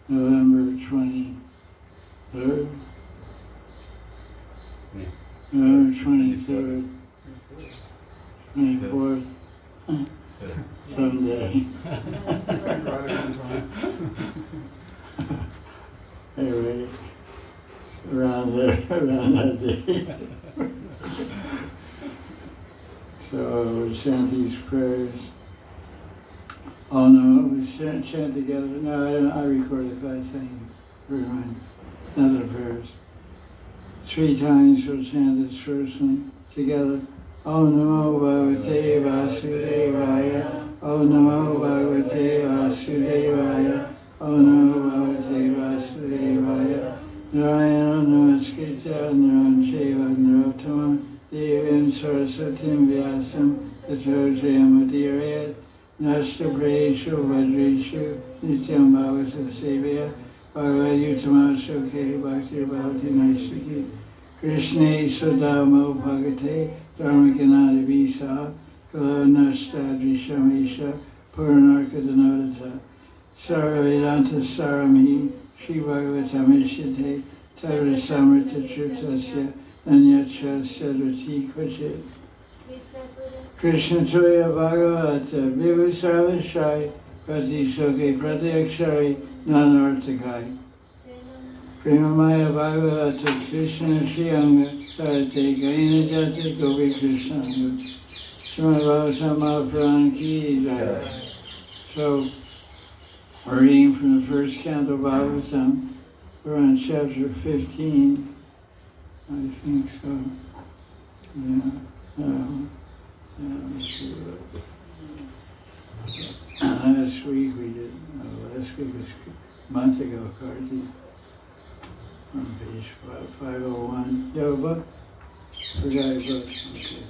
November 23rd. Yeah. November 23rd, 24th, someday. Anyway, around there, around that day. So we chant these prayers. Oh no, we chant together. No, I recorded 5 things. Remind. Another prayers. 3 times we'll chant this first one together. Om Namo Bhagavate Vasudevaya. Om Namo Bhagavate Vasudevaya. Om Namo Bhagavate Vasudevaya. Narayana Namaskritya Naram Cheva Narottama Devim Sarasatim Vyasam Tato Jayamudirayat Nashta Prayeshu Vajreshu Nityam Bhavasa Sevaya Bhagavad Utama Shokhe Bhakti Bhavati Naisaki Krishna Sudamo Bhagate Dharmakanadi Visa Kalo Nashta Drishamesha Puranarka Danodata Sarva Vedanta Sarami Shri Bhagavatamishite Tara Samrita Triptasya Nanyacha Sadrati Kvachit Krishna Toya Bhagavata Viva Sarvashai Prati Shoke Prati Akshari Nanartakai Premamaya Bhagavata Krishna Shriyanga Sarate Gaina Jata Gopi Krishna Srimad Bhagavatam Mahaprabhu Ki Jai. So, we're reading from the first Canto Bhagavatam. We're on chapter 15. I think so. Yeah. Let's see what. Last week we did. Last week was a month ago, Karti. On page 501. You have a book? Forgot your book. Okay.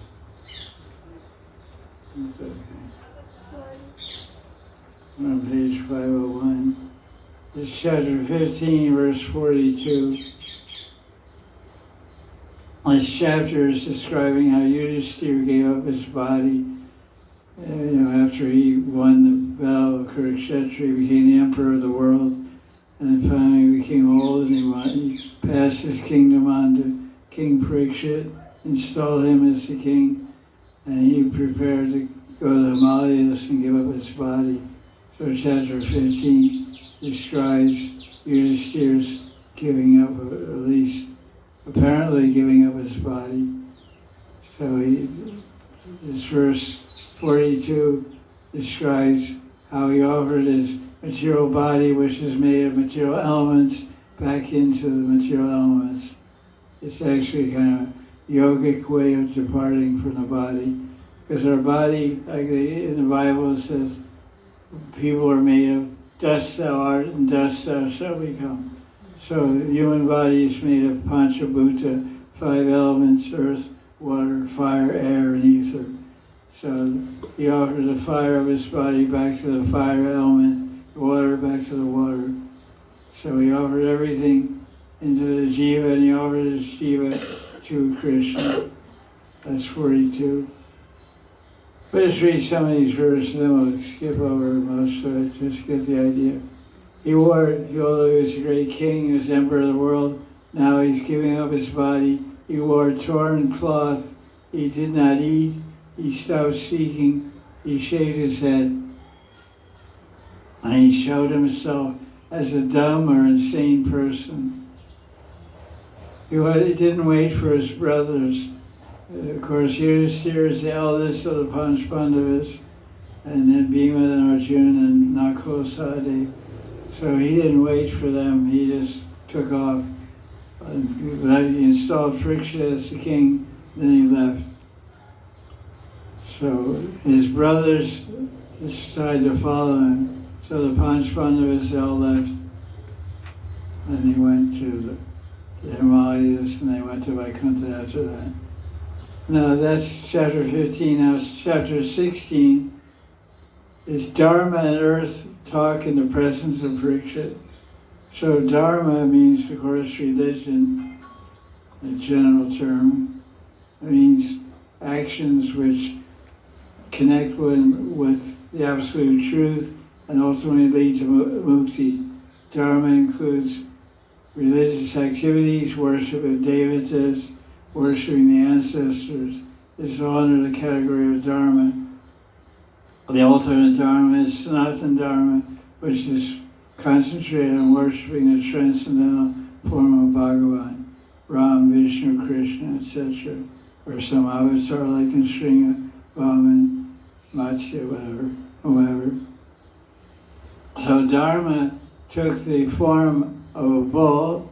That's okay. We're on page 501. This is chapter 15, verse 42. This chapter is describing how Yudhishthira gave up his body. After he won the battle of Kurukshetra, he became the emperor of the world. And then finally he became old and he passed his kingdom on to King Parikshit, installed him as the king, and he prepared to go to the Himalayas and give up his body. So chapter 15 describes Yudhishthira's giving up, or at least apparently giving up his body. So this verse 42 describes how he offered his material body, which is made of material elements, back into the material elements. It's actually kind of a yogic way of departing from the body. Because our body, like in the Bible, it says, people are made of dust thou art and dust thou shalt become. So the human body is made of Panchabhuta, 5 elements, earth, water, fire, air, and ether. So he offered the fire of his body back to the fire element, the water back to the water. So he offered everything into the jiva, and he offered his jiva to Krishna. That's 42. But let's read some of these verses, then we'll skip over most of it, just get the idea. Although he was a great king, he was emperor of the world, now he's giving up his body. He wore torn cloth, he did not eat, he stopped speaking, he shaved his head, and he showed himself as a dumb or insane person. He didn't wait for his brothers. Of course, Yudhishthira is the eldest of the Panch Pandavas, and then Bhima and Arjuna and Nakul Sahadev. So he didn't wait for them, he just took off. He installed Parikshit as the king, then he left. So his brothers decided to follow him. So the Panch Pandavas all left, and they went to the Himalayas, and they went to Vaikuntha after that. Now that's chapter 15. Now chapter 16 is Dharma and Earth talk in the presence of Parikshit. So Dharma means, of course, religion, a general term. It means actions which connect with the absolute truth and ultimately lead to mukti. Dharma includes religious activities, worship of devatas, worshiping the ancestors. Is all under the category of Dharma. The ultimate Dharma is Sanatana Dharma, which is concentrated on worshiping the transcendental form of Bhagavan, Ram, Vishnu, Krishna, etc. Or some avatar like Nrsimha, Vaman, Matsya, whatever, whoever. So Dharma took the form of a bull,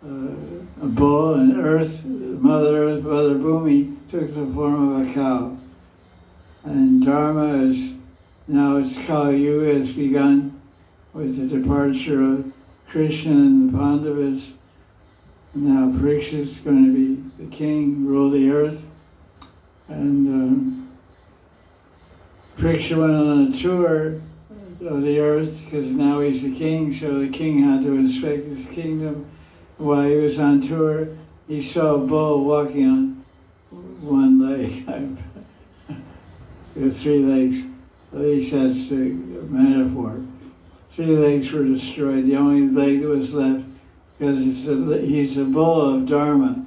and Earth, Mother Bhumi, took the form of a cow. And Dharma is, now it's Kali Yuga has begun with the departure of Krishna and the Pandavas. And now Pariksha is going to be the king, rule the earth. And Pariksha went on a tour of the earth because now he's the king, so the king had to inspect his kingdom. While he was on tour, he saw a bull walking on one leg. With 3 legs. At least that's a metaphor. 3 legs were destroyed. The only leg that was left, because he's a bull of Dharma.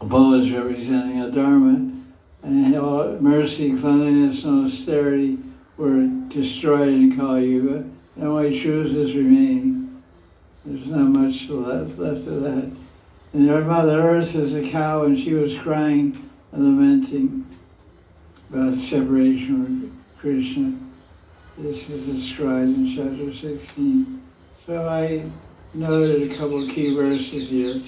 A bull is representing a Dharma. And all mercy, cleanliness, and austerity were destroyed in Kali Yuga. The only truth is remaining. There's not much left of that. And our Mother Earth is a cow, and she was crying and lamenting about separation from Krishna. This is described in chapter 16. So I noted a couple of key verses here.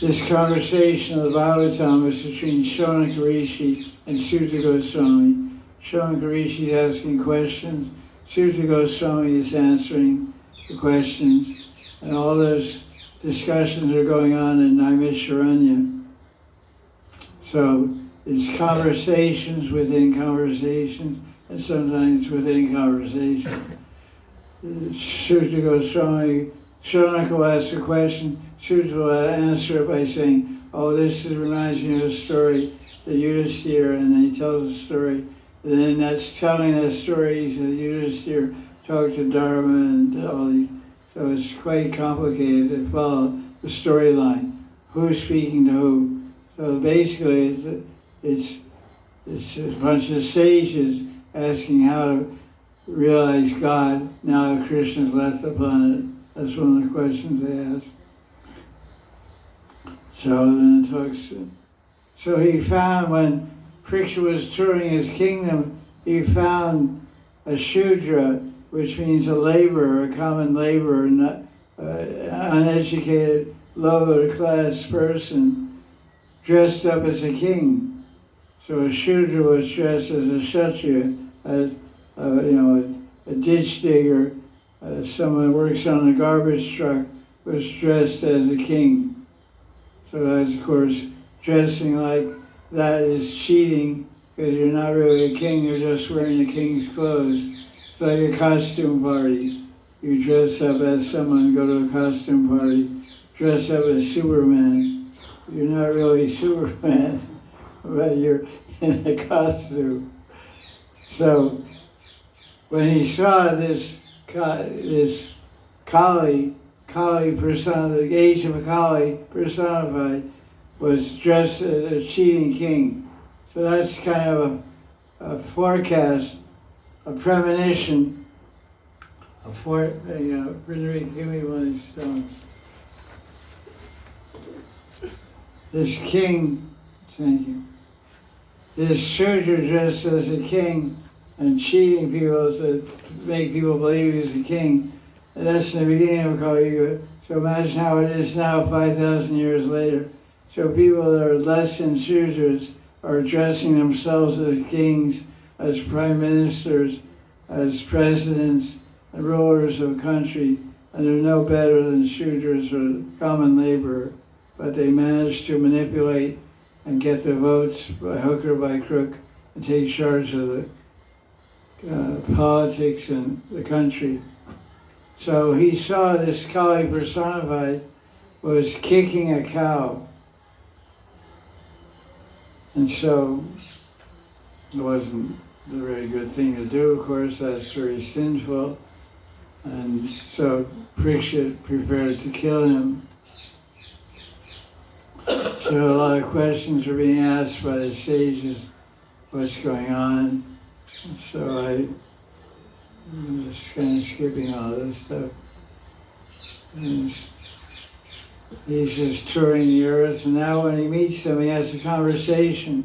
This conversation of the Bhagavatam is between Shonaka Rishi and Sutta Goswami. Shonaka Rishi is asking questions, Sutta Goswami is answering the questions, and all those discussions are going on in Naimisharanya. So it's conversations within conversations, and sometimes within conversation. Sutta Goswami, Shonaka will ask a question, Sutta will answer it by saying, oh, this reminds me of a story that Yudhisthira, and then he tells a story. And then that's telling that story, he says Yudhisthira talked to Dharma and all these. So it's quite complicated to follow the storyline. Who's speaking to who? So basically, it's a bunch of sages asking how to realize God now that Krishna's left the planet. That's one of the questions they ask. So then it talks. So he found when Pariksha was touring his kingdom, he found a Shudra, which means a laborer, a common laborer, not uneducated, lower class person, dressed up as a king. So a Shudra was dressed as a Kshatriya, a ditch digger, someone who works on a garbage truck, was dressed as a king. So that's, of course, dressing like that is cheating, because you're not really a king, you're just wearing a king's clothes. It's like a costume party. You dress up as someone, go to a costume party, dress up as Superman. You're not really Superman, but you're in a costume. So when he saw this Kali personified, the age of Kali personified, was dressed as a cheating king. So that's kind of a forecast, a premonition, Frederick, give me one of these stones. This king, thank you, this Shudra dressed as a king and cheating people to make people believe he's a king. And that's in the beginning of Kali Yuga. So imagine how it is now 5,000 years later. So people that are less than Shudras are dressing themselves as kings, as prime ministers, as presidents, and rulers of a country, and they're no better than Shudras or common laborer, but they manage to manipulate and get the votes by hook or by crook and take charge of the politics in the country. So he saw this Kali personified was kicking a cow. And so it wasn't a very good thing to do, of course. That's very sinful. And so Parikshit prepared to kill him. So a lot of questions are being asked by the sages, what's going on. So I'm just kind of skipping all this stuff. And he's just touring the earth, and now when he meets them, he has a conversation.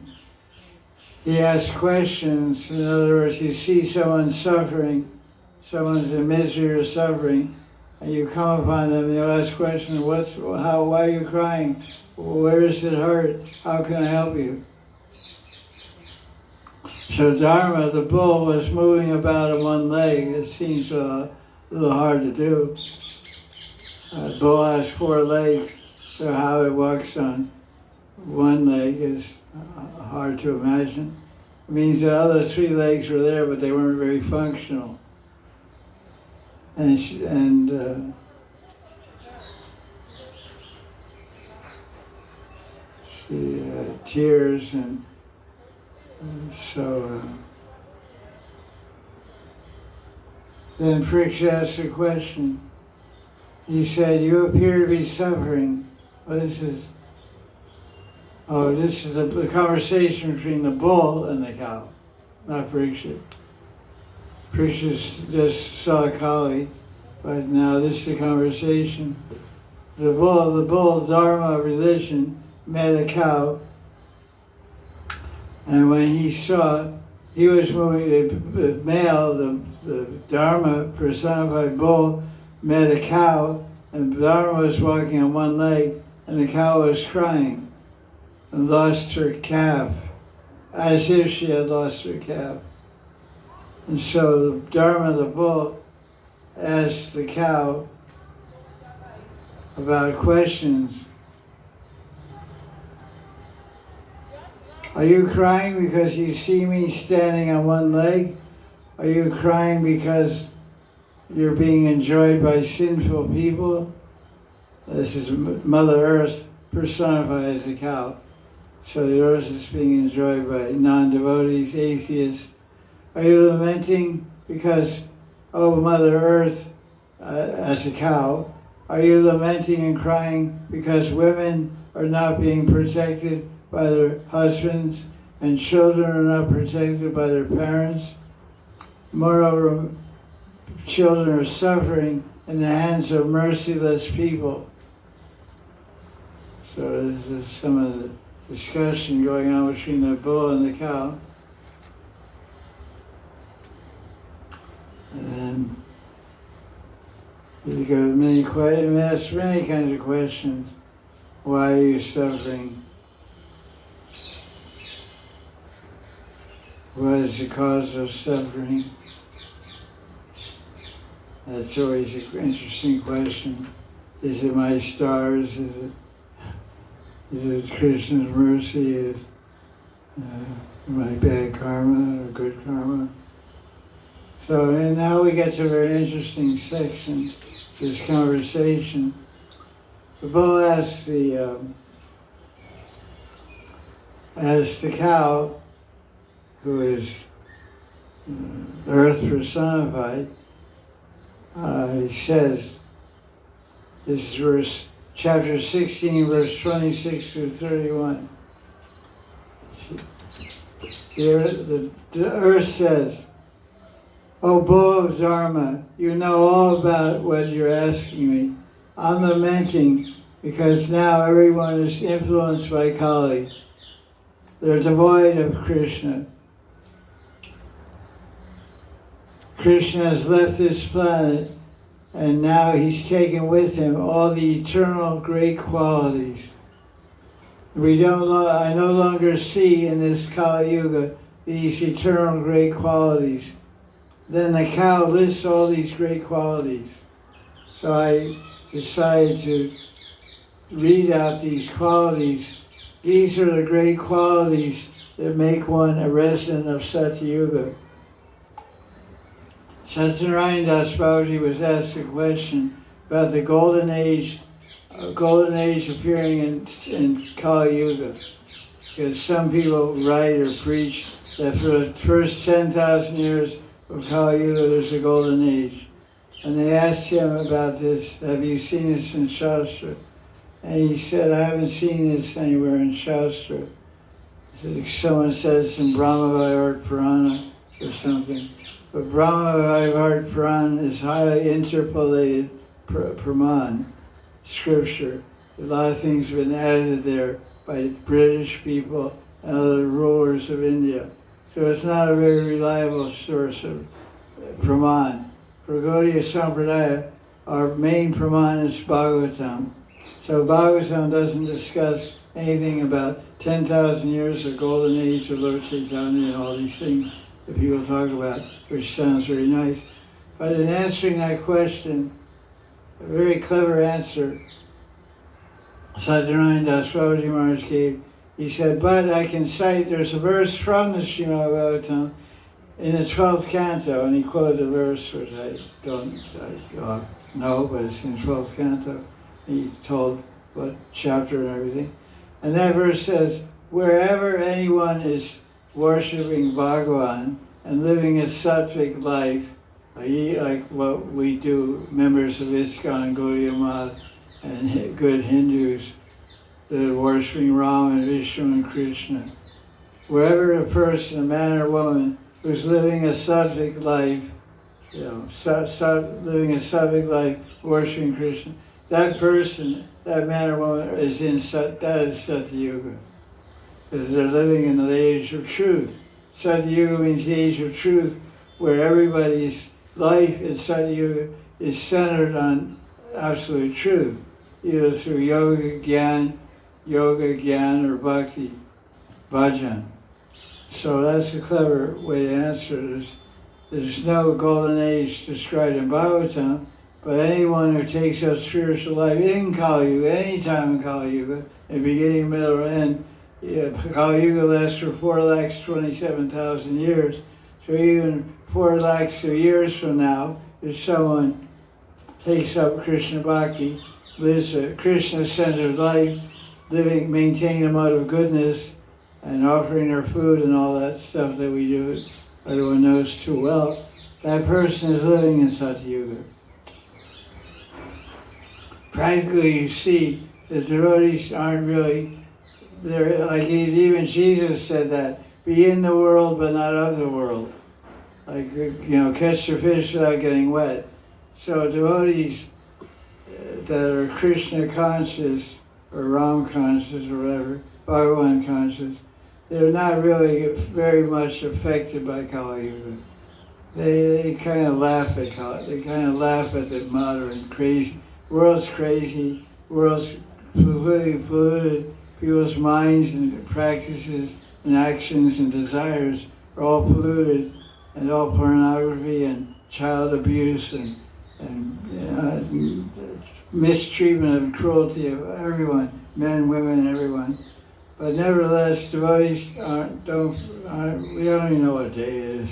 He asks questions. In other words, you see someone suffering, someone's in misery or suffering, and you come upon them, they'll ask questions, why are you crying? Where does it hurt? How can I help you? So Dharma, the bull, was moving about on one leg. It seems a little hard to do. Bull has 4 legs, so how it walks on one leg is hard to imagine. It means the other 3 legs were there, but they weren't very functional. And she had tears, and so then Parikshit asked a question. He said, "You appear to be suffering." Well, this is the conversation between the bull and the cow, not Parikshit. Parikshit just saw Kali, but now this is the conversation. The bull Dharma religion met a cow, and when he saw, he was moving, the male, the Dharma personified bull, met a cow, and Dharma was walking on one leg, and the cow was crying and lost her calf, as if she had lost her calf. And so Dharma, the bull, asked the cow about questions. Are you crying because you see me standing on one leg? Are you crying because you're being enjoyed by sinful people? This is Mother Earth personified as a cow. So the earth is being enjoyed by non-devotees, atheists. Are you lamenting because, oh, Mother Earth, as a cow, are you lamenting and crying because women are not being protected by their husbands and children are not protected by their parents? Moreover, children are suffering in the hands of merciless people. So there's some of the discussion going on between the bull and the cow. And then you ask many kinds of questions. Why are you suffering? What is the cause of suffering? That's always an interesting question. Is it my stars? Is it Krishna's mercy? Is my bad karma or good karma? So, and now we get to a very interesting section, this conversation. The bull asks the cow, who is earth personified, he says, this is chapter 16, verse 26 through 31. The earth says, "O bull of Dharma, you know all about what you're asking me. I'm lamenting because now everyone is influenced by Kali. They're devoid of Krishna. Krishna has left this planet, and now he's taken with him all the eternal great qualities. I no longer see in this Kali Yuga these eternal great qualities." Then the cow lists all these great qualities. So I decided to read out these qualities. These are the great qualities that make one a resident of Satyuga. Satyanarayana Das Babaji was asked a question about the golden age appearing in Kali Yuga. Because some people write or preach that for the first 10,000 years of Kali Yuga there's a golden age. And they asked him about this, have you seen this in Shastra? And he said, I haven't seen this anywhere in Shastra. Someone says in Brahma Purana or something. But Brahma Purana is highly interpolated Praman, scripture. A lot of things have been added there by British people and other rulers of India. So it's not a very reliable source of Praman. For Gaudiya Sampradaya, our main Praman is Bhagavatam. So Bhagavatam doesn't discuss anything about 10,000 years of golden age of Lord Chaitanya and all these things that people talk about, which sounds very nice. But in answering that question, a very clever answer Satyanarayana Das Babaji Maharaj gave. He said, but I can cite, there's a verse from the Srimad Bhagavatam in the 12th canto, and he quoted the verse, which I don't know, but it's in the 12th canto. He told what chapter and everything. And that verse says, wherever anyone is worshipping Bhagavan and living a sattvic life, like what we do, members of ISKCON, Gaudiya Math, and good Hindus that are worshipping Ram and Vishnu and Krishna. Wherever a person, a man or woman, who's living a sattvic life, living a sattvic life, worshiping Krishna, that person, that man or woman is that is Satyuga. Because they're living in the age of truth. Satyuga means the age of truth, where everybody's life in Satyuga is centered on absolute truth, either through yoga, gyan, or bhakti, bhajan. So that's a clever way to answer this. There's no golden age described in Bhagavatam, but anyone who takes up spiritual life in Kali Yuga, any time in Kali Yuga, in beginning, middle, or end, Kali Yuga lasts for 4,27,000 years. So even 4 lakhs of years from now, if someone takes up Krishna Bhakti, lives a Krishna-centered life, maintaining a mode of goodness, and offering their food and all that stuff that we do, everyone knows too well, that person is living in Satyuga. Practically, you see, the devotees aren't really, they're like even Jesus said that, be in the world but not of the world. Like, catch the fish without getting wet. So devotees that are Krishna conscious, or Ram conscious, or whatever, Bhagavan conscious, they're not really very much affected by Kali Yuga. They kind of laugh at They kind of laugh at the modern crazy. World's crazy. World's completely polluted. People's minds and practices and actions and desires are all polluted, and all pornography and child abuse and mistreatment and cruelty of everyone, men, women, everyone. But nevertheless, devotees we don't even know what day it is.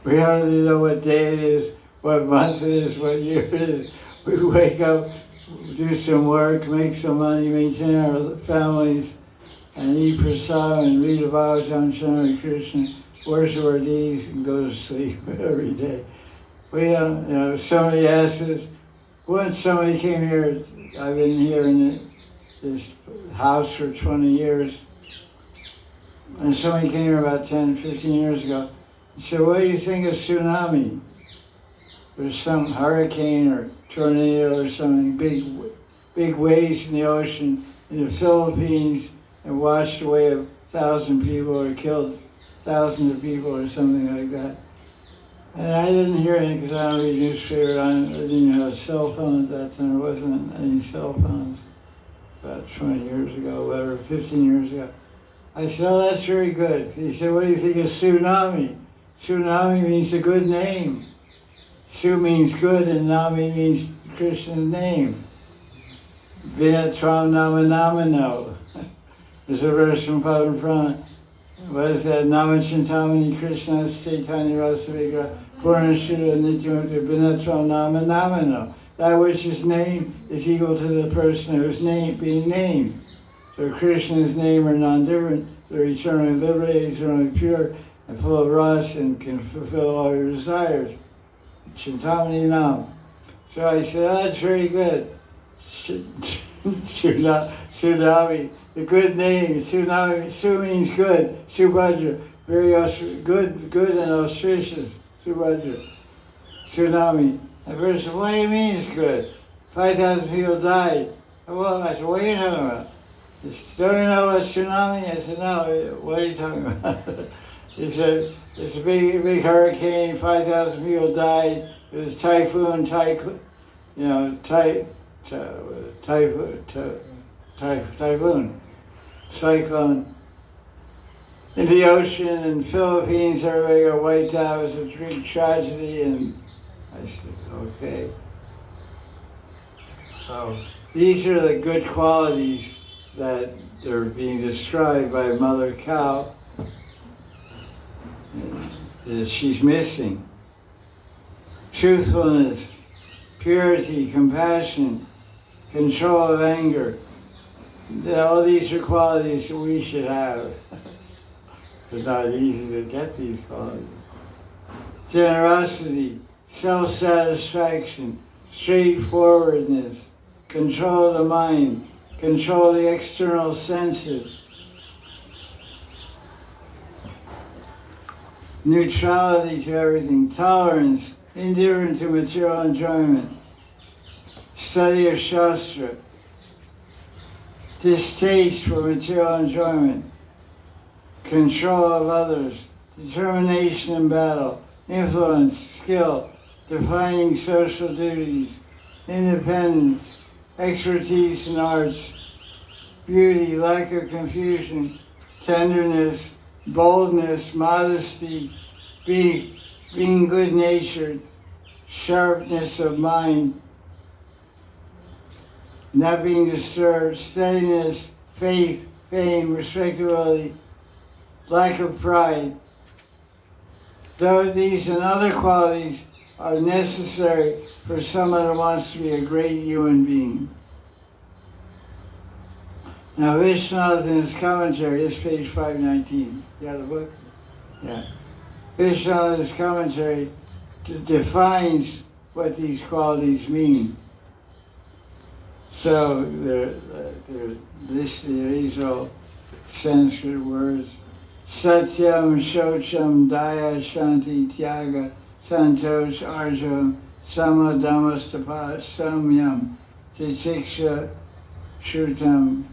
We hardly know what day it is, what month it is, what year it is. We wake up, do some work, make some money, maintain our families, and eat prasad and read about Hare Krishna, worship our deities, and go to sleep every day. We somebody asked us, once somebody came here, I've been here in this house for 20 years, and somebody came here about 10, 15 years ago, and said, what do you think of tsunami? There's some hurricane or tornado or something, big waves in the ocean in the Philippines, and washed away 1,000 people or killed thousands of people or something like that. And I didn't hear anything because I don't read newspaper. I didn't even have a cell phone at that time. There wasn't any cell phones about 20 years ago, whatever, 15 years ago. I said, oh, that's very good. He said, what do you think of tsunami? Tsunami means a good name. Su means good and Nami means Krishna's name. Vinatram Nama Namano. There's a verse from Padma Purana. What is that? Namachintamani Krishna Chaitanya Rasa Vigraha Purnashura Nityamukta Vinatram Nama Namano. That which is named is equal to the person who's being named. So Krishna's name are non-different. They're eternally liberated, eternally pure, and full of rasa, and can fulfill all your desires. Chintamani Nam. So I said, oh, that's very good. Tsunami, the good name. Tsunami, Su means good. Subhadra, very good and auspicious. Subhadra. Tsunami. At first, what do you mean it's good? 5,000 people died. Well, I said, what are you talking about? He said, don't you know about tsunami? I said, no, what are you talking about? He said, it's a big hurricane, 5,000 people died. It was typhoon, typhoon, cyclone. In the ocean in Philippines, everybody got wiped out. It was a big tragedy, and I said, okay. So these are the good qualities that are being described by Mother Cow that she's missing. Truthfulness, purity, compassion, control of anger. All these are qualities that we should have. It's not easy to get these qualities. Generosity, self-satisfaction, straightforwardness, control of the mind, control the external senses, neutrality to everything, tolerance, indifferent to material enjoyment, study of Shastra, distaste for material enjoyment, control of others, determination in battle, influence, skill, defining social duties, independence, expertise in arts, beauty, lack of confusion, tenderness, boldness, modesty, being good-natured, sharpness of mind, not being disturbed, steadiness, faith, fame, respectability, lack of pride. Though these and other qualities are necessary for someone who wants to be a great human being. Now, Vishwanath in his commentary, this is page 519. You have the book? Yeah. Vishwanath in his commentary defines what these qualities mean. So these are all Sanskrit words. Satyam, Shocham, Daya, Shanti, Tyaga, Santosh, Arjam, Samadhamastapa, Samyam, Titiksha, Shrutam,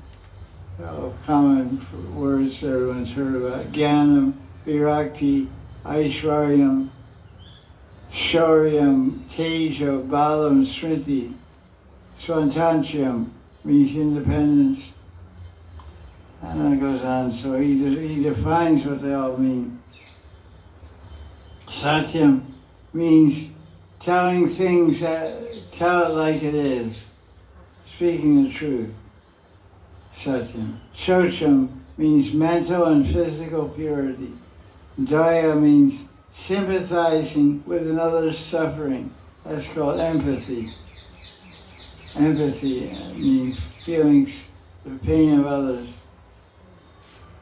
all common words everyone's heard about. Jnanam, Virakti, Aishwaryam, Shauryam, Teja, Balam, Smriti, Swantantyam means independence. And then it goes on, so he defines what they all mean. Satyam means telling things, tell it like it is, speaking the truth. Satyam. Shocham means mental and physical purity. Daya means sympathizing with another's suffering. That's called empathy. Empathy means feeling the pain of others.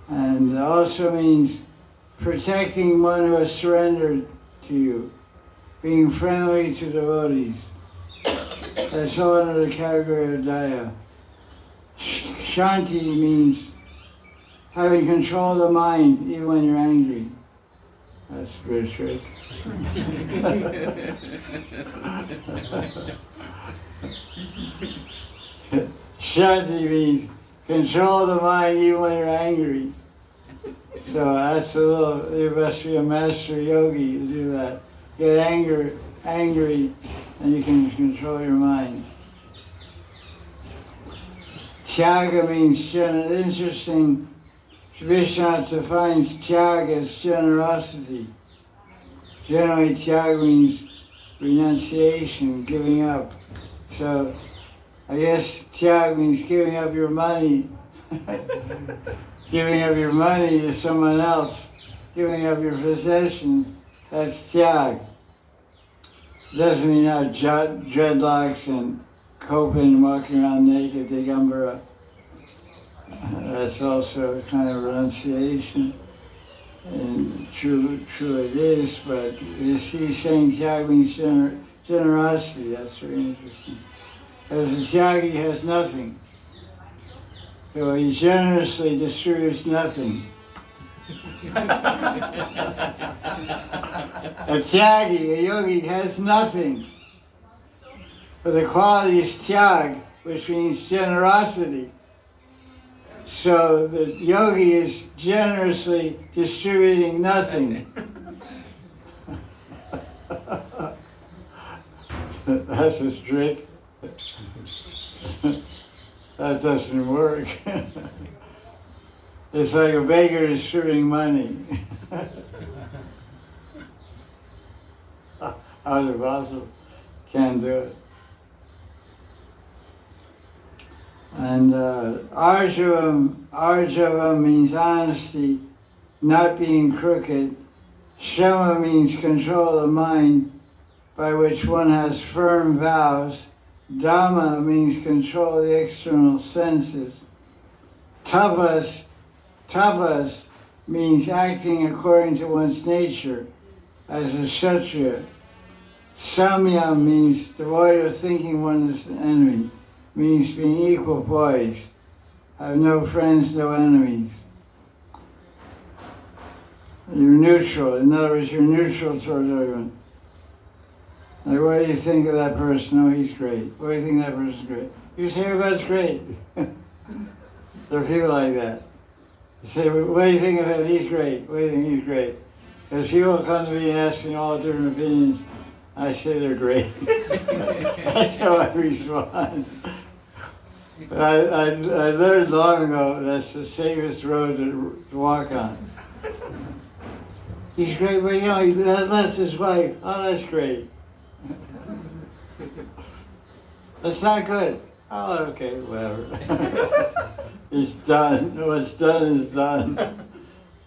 And it also means protecting one who has surrendered to you, being friendly to devotees. That's all under the category of Daya. Shanti means having control of the mind even when you're angry. That's a good trick. Shanti means control of the mind even when you're angry. So that's you must be a master yogi to do that. Get angry, and you can control your mind. Tyaga means interesting. Vishwanath defines tyaga as generosity. Generally, tyaga means renunciation, giving up. So I guess tyaga means giving up your money. Giving up your money to someone else, giving up your possessions, that's tyag. Doesn't mean have dreadlocks and Copen walking around naked, Digambara. That's also a kind of renunciation. And true it is, but you see, saying tyag means generosity. That's very interesting. Because the tyagi has nothing. So he generously distributes nothing. A tyagi, a yogi, has nothing. But the quality is tyag, which means generosity. So the yogi is generously distributing nothing. That's his trick. That doesn't work. It's like a beggar distributing money. How's it possible? Can't do it. And arjava means honesty, not being crooked. Shama means control of mind, by which one has firm vows. Dhamma means control of the external senses. Tapas means acting according to one's nature, as a kshatriya. Samyam means devoid of thinking one is an enemy, means being equal poised, have no friends, no enemies. You're neutral. In other words, you're neutral towards everyone. Like, what do you think of that person? Oh, he's great. What do you think of that person's great? You say everybody's great. There are people like that. You say, what do you think of him? He's great. What do you think? He's great. Because people come to me and ask me all different opinions. I say they're great. That's how I respond. I learned long ago that's the safest road to walk on. He's great, but that's his wife. Oh, that's great. That's not good. Oh, okay, whatever. It's done. What's done is done.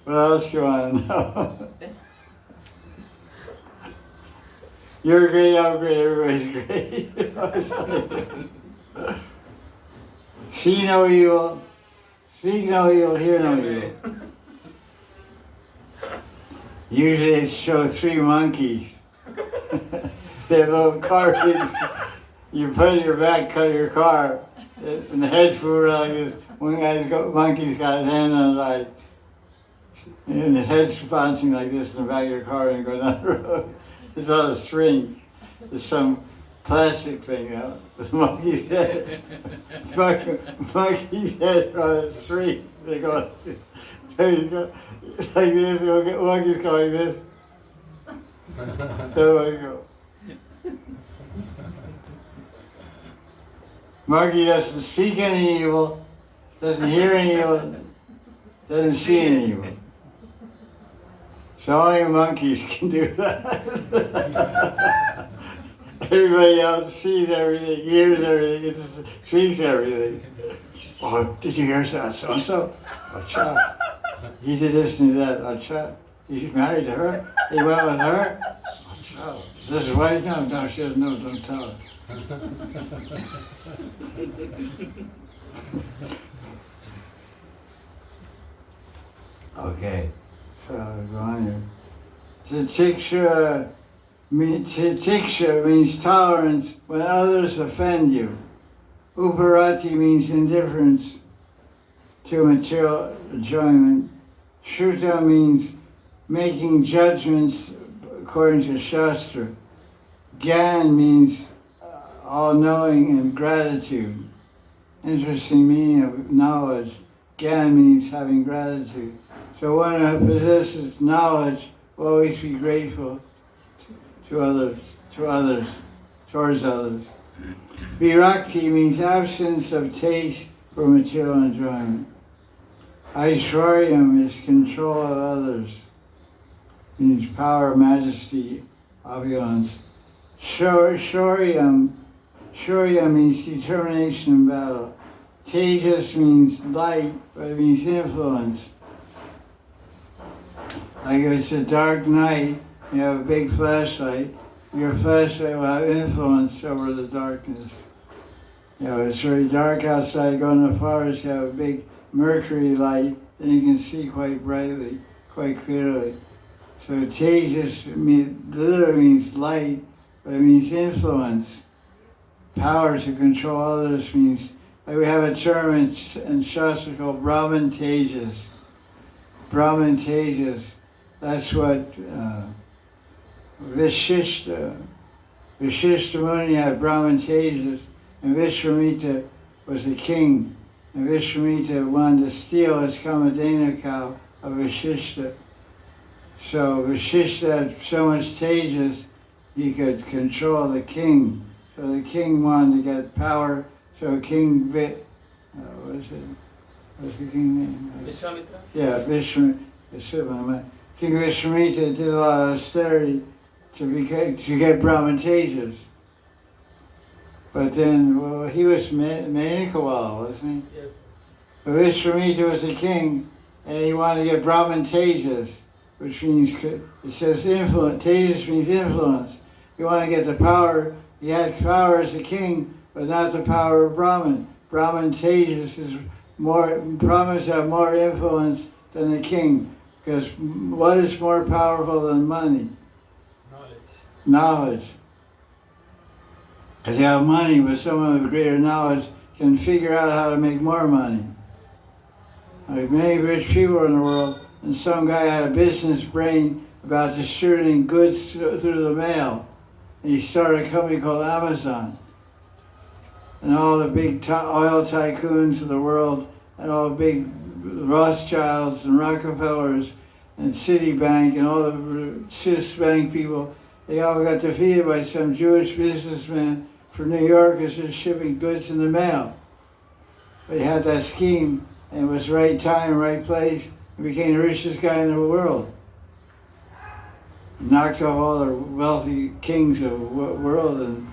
What else do you want to know? You're great, I'm great, everybody's great. See no evil, speak no evil, hear no evil. Usually they show 3 monkeys. They have little carvings. You put in your back, cut your car, and the heads move around like this. One monkey's got his hand on the side, and his head's bouncing like this in the back of your car and going down the road. It's on a string. It's some plastic thing, The monkey's head. Monkey's head on a string. They go like this. Monkey's going like this. There we go. Monkey doesn't speak any evil, doesn't hear any evil, doesn't see any evil. So only monkeys can do that. Everybody else sees everything, hears everything, speaks everything. Oh, did you hear that so-and-so? Acha. He did this and that. Acha. He's married to her? He went with her? Acha. This is why? No, she doesn't know, don't tell her. Okay, so go on here. Titiksha means tolerance when others offend you. Uparati means indifference to material enjoyment. Shruta means making judgments according to Shastra. Gyan means all-knowing and gratitude. Interesting meaning of knowledge. Gyan means having gratitude. So one who possesses knowledge will always be grateful towards others. Virakti means absence of taste for material enjoyment. Aishwaryam is control of others. Means power, majesty, opulence. Shaurya means determination in battle. Tejas means light, but it means influence. Like if it's a dark night, you have a big flashlight, your flashlight will have influence over the darkness. It's very dark outside, go in the forest, you have a big mercury light, then you can see quite brightly, quite clearly. So tejas literally means light, but it means influence. Power to control others means, like we have a term in Shastra called Brahman Tejas. Brahman Tejas, that's what Vishishta Muni had Brahman Tejas, and Vishwamitra was the king. And Vishwamitra wanted to steal his Kamadena cow of Vishishta. So Vishishta had so much Tejas, he could control the king. So the king wanted to get power, so King what's the king name? Vishwamitra? Yeah, King Vishwamitra did a lot of austerity to get Brahman Tejas. But then, well, he was Manikawal, wasn't he? Yes. But Vishwamitra was the king, and he wanted to get Brahman Tejas, which means, it says influence. Tejas means influence. You want to get the power. He had power as a king, but not the power of Brahman. Brahman Tejas is more, Brahmins have more influence than the king, because what is more powerful than money? Knowledge. Because you have money, but someone with greater knowledge can figure out how to make more money. Like many rich people in the world, and some guy had a business brain about distributing goods through the mail. And he started a company called Amazon. And all the big oil tycoons of the world, and all the big Rothschilds and Rockefellers and Citibank and all the Swiss bank people, they all got defeated by some Jewish businessman from New York who's just shipping goods in the mail. But he had that scheme, and it was right time, right place, and became the richest guy in the world. Knocked off all the wealthy kings of the world, and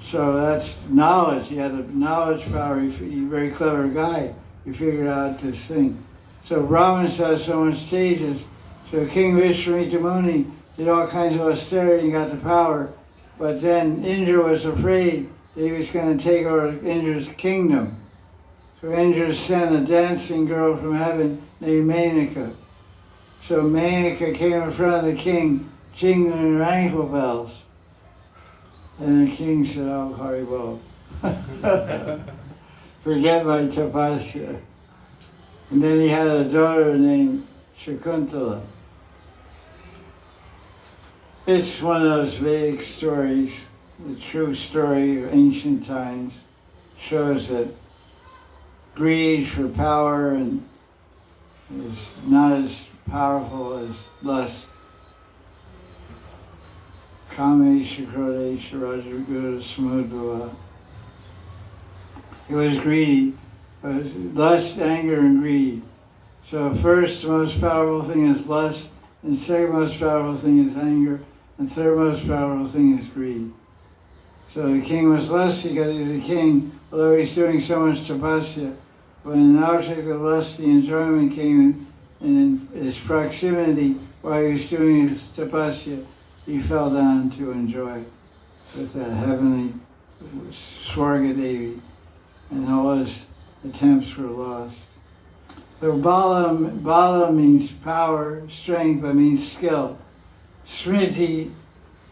so that's knowledge. He had the knowledge power. He's a very clever guy. He figured out this thing. So Brahmins has so much stages. So King Vishwamitra Muni did all kinds of austerity and got the power. But then Indra was afraid that he was going to take over Indra's kingdom. So Indra sent a dancing girl from heaven named Menaka. So Menaka came in front of the king, jingling her ankle bells. And the king said, "Oh, Haribol, forget my tapasya." And then he had a daughter named Shakuntala. It's one of those Vedic stories, the true story of ancient times, shows that greed for power and is not as powerful as lust. Kamesha, Krodesha, Rajagura, Samudva. He was greedy. It was lust, anger, and greed. So first, the most powerful thing is lust, and second most powerful thing is anger, and third most powerful thing is greed. So the king was lusty because he was a king, although he's doing so much tapasya. When an object of lusty enjoyment came in his proximity while he was doing his tapasya, he fell down to enjoy with that heavenly Swarga Devi, and all his attempts were lost. So Bala means power, strength, but means skill. Smriti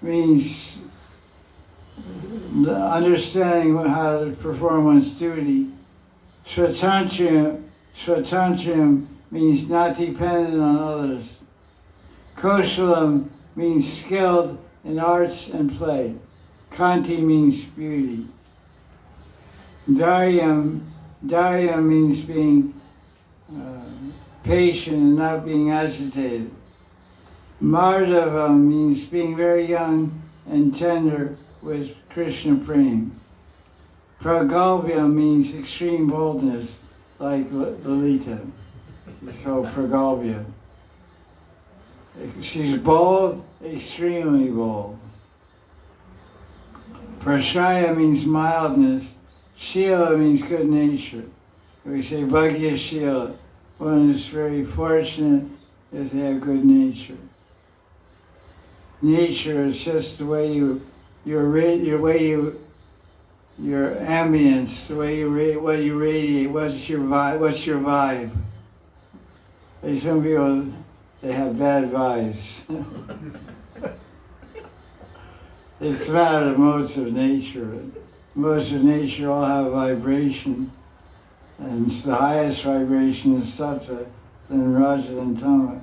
means understanding how to perform one's duty. Swatantriam means not dependent on others. Koshalam means skilled in arts and play. Kanti means beauty. Daryam means being patient and not being agitated. Mardava means being very young and tender with Krishna Prem. Pragalbya means extreme boldness, like Lalita. It's called Pragalbya. She's bold, extremely bold. Prashaya means mildness. Shila means good nature. We say Bhagya Shila. One is very fortunate if they have good nature. Nature is just the way you your ambience, the way what you radiate, what's your vibe. There's some people, they have bad vibes. It's not a modes of nature. Modes of nature all have vibration, and the highest vibration is sattva, then raja, then tama.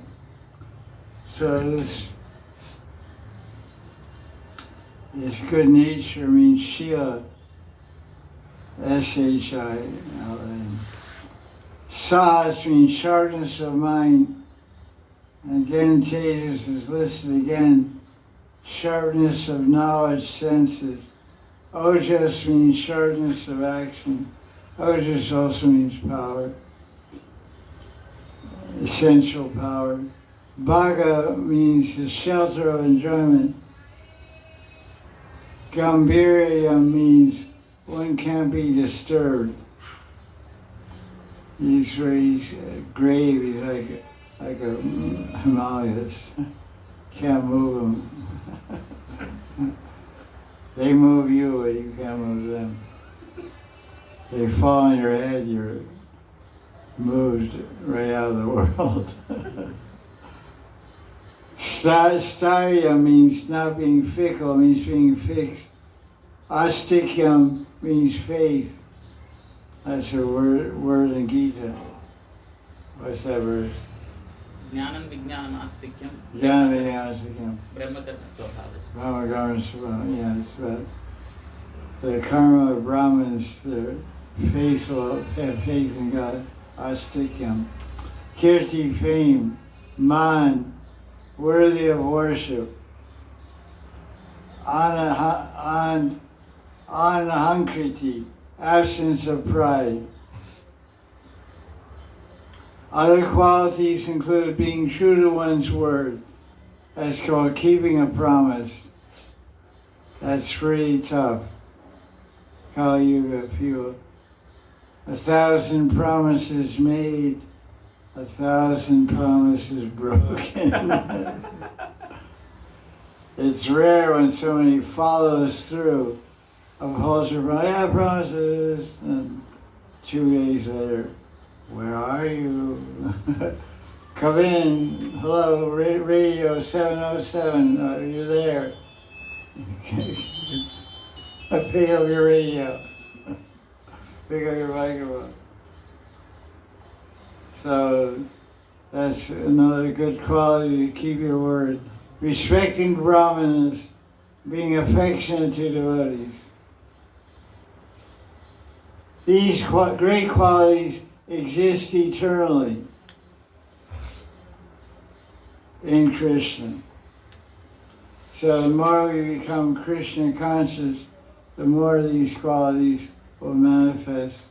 So this good nature means Shila, S-H-I-L-A. Sahas means sharpness of mind. Again, Tejas is listed again, sharpness of knowledge, senses. Ojas means sharpness of action. Ojas also means power, essential power. Bhaga means the shelter of enjoyment. Gambhirya means one can't be disturbed. He's grave, he's like a Himalayas. Can't move him. They move you, but you can't move them. They fall on your head, you're moved right out of the world. Starya means not being fickle, means being fixed. Astikyam means faith. That's a word in Gita. What's that verse? Jnanam vijnanam astikyam. Jnanam vijnanam astikyam. Brahma karma swabhavas. Brahma karma swabhavas, yeah, it's about the karma of Brahmins, their faithful, have faith in God. Astikyam. Kirti, fame. Man, worthy of worship. Anahankriti, absence of pride. Other qualities include being true to one's word. That's called keeping a promise. That's pretty tough. Kali Yuga people. 1,000 promises made, 1,000 promises broken. It's rare when somebody follows through, upholds their promise, yeah, promises, and 2 days later, where are you? Come in, hello, radio 707, are you there? Pick up your radio, pick up your microphone. So that's another good quality, to keep your word. Respecting Brahmanas, being affectionate to devotees. These great qualities exist eternally in Krishna. So the more we become Krishna conscious, the more these qualities will manifest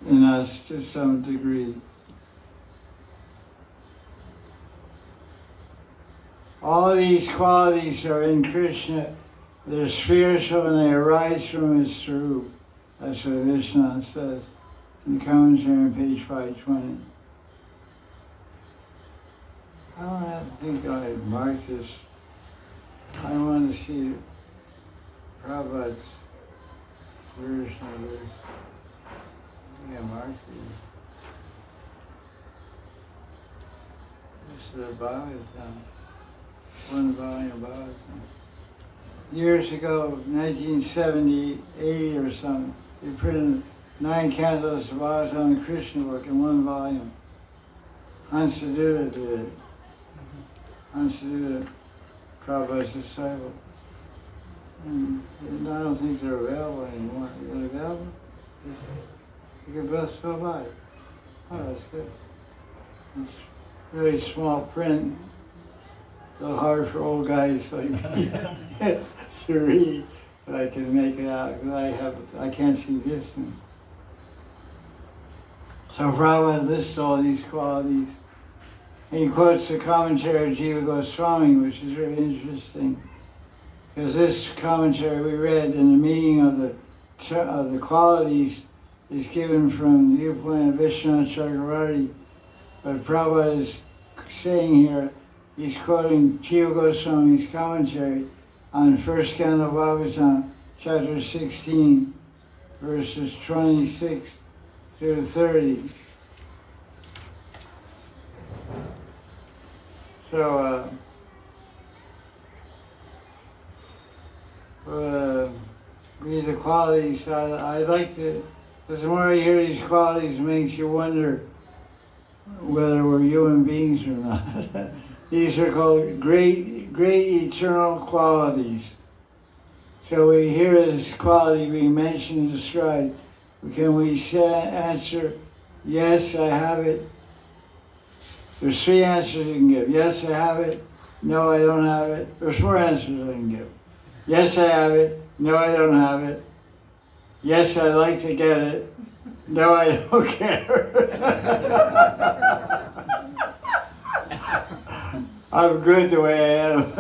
in us to some degree. All these qualities are in Krishna. They're spiritual and they arise from his Swarup. That's what Vishnu says in the commentary on page 520. I don't think I marked this. I want to see Prabhupada's version of this. I think I marked it. This is the Bhagavatam. One volume of Bhagavatam. Years ago, 1978 or something, they printed 9 cantos of Bhagavatam and Krishna book in 1 volume. Hansadutta did it. Hansadutta, Prabhupada's disciple. And I don't think they're available anymore. Are they available? You can best go buy it. Oh, that's good. It's really small print. A little hard for old guys like me to read, but I can make it out because I can't see distance. So Prabhupada lists all these qualities. And he quotes the commentary of Jiva Goswami, which is very interesting. Because this commentary we read in the meaning of the qualities is given from the viewpoint of Vishwanath Chakravarti. But Prabhupada is saying here, he's quoting Jiva Goswami's commentary on first Canto Bhagavatam, chapter 16, verses 26 through 30. So, read the qualities. I like to, because the more I hear these qualities, it makes you wonder whether we're human beings or not. These are called great eternal qualities. So we hear this quality being mentioned and described. Can we answer, yes, I have it? There's 3 answers you can give. Yes, I have it. No, I don't have it. There's 4 answers I can give. Yes, I have it. No, I don't have it. Yes, I'd like to get it. No, I don't care. I'm good the way I am.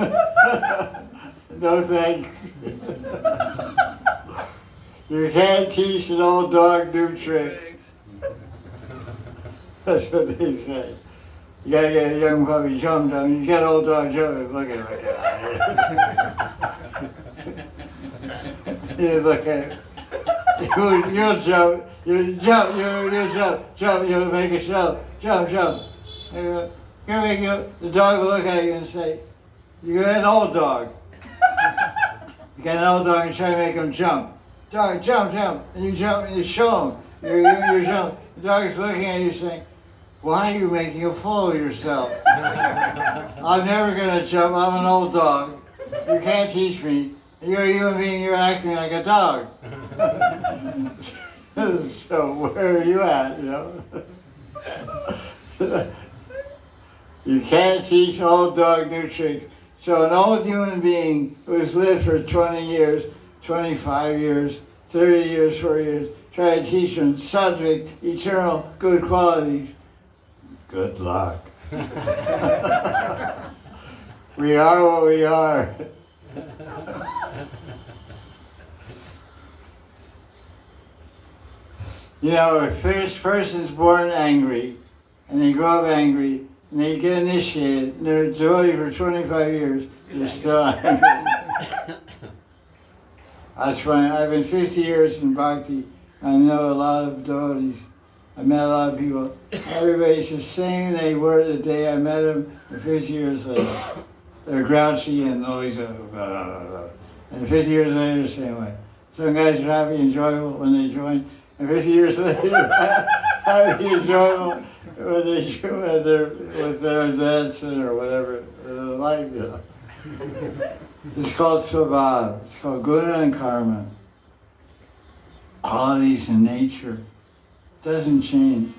No thanks. You can't teach an old dog new tricks. That's what they say. You gotta get a young puppy jumped on. You get an old dog jumping, look at it. You look at it. You'll jump. You jump. You'll make a show. Jump. The dog will look at you and say, "You're an old dog." You get an old dog and try to make him jump. Dog, jump. And you jump and you show him. You jump. The dog's looking at you saying, "Why are you making a fool of yourself?" "I'm never going to jump. I'm an old dog. You can't teach me. You're a human being. You're acting like a dog." So where are you at, You can't teach old dog new tricks. So an old human being who's lived for 20 years, 25 years, 30 years, 40 years, try to teach them subject, eternal, good qualities. Good luck. We are what we are. If this person's born angry, and they grow up angry, and they get initiated, and they're devotee for 25 years, they're still angry. That's why I've been 50 years in Bhakti. I know a lot of devotees. I met a lot of people. Everybody's the same they were the day I met them, and 50 years later. They're grouchy and always blah, blah, blah. And 50 years later, the same way. Some guys are happy and enjoyable when they join, and 50 years later, happy and enjoyable when they join with their dancing or whatever, life, It's called Svabhav. It's called Guna and Karma. Qualities in nature. Doesn't change.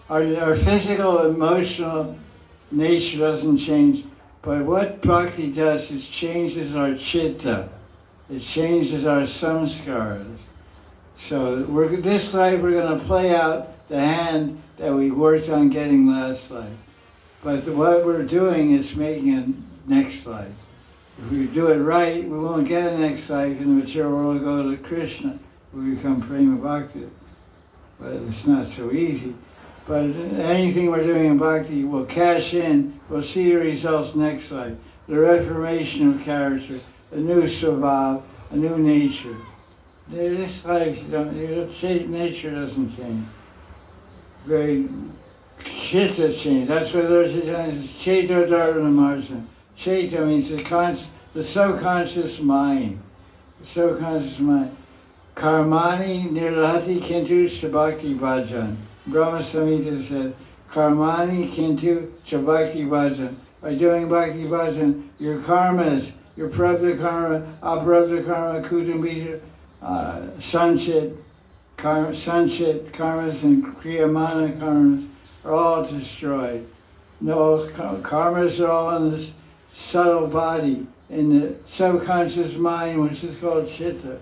Our physical, emotional nature doesn't change. But what Bhakti does is changes our chitta. It changes our samskaras. So this life we're going to play out the hand that we worked on getting last life. But what we're doing is making a next life. If we do it right, we won't get a next life in the material world. We'll go to Krishna. We become Prema Bhakti. But it's not so easy. But anything we're doing in Bhakti will cash in. We'll see the results next life. The reformation of character, a new svabhav, a new nature. This life, nature doesn't change. Very chitta change. That's what there's Chaito Dharma Marjan. Chaita means the subconscious mind. The subconscious mind. Karmani nirlati kintu chabakti bhajan. Brahma Samhita said, Karmani kintu chabakti bhajan. By doing bhakti bhajan, your karmas, your prabdha karma, aprabdha karma, kutambita, sanchit karmas, and kriyamana karmas are all destroyed. No, karmas are all in this subtle body, in the subconscious mind, which is called chitta.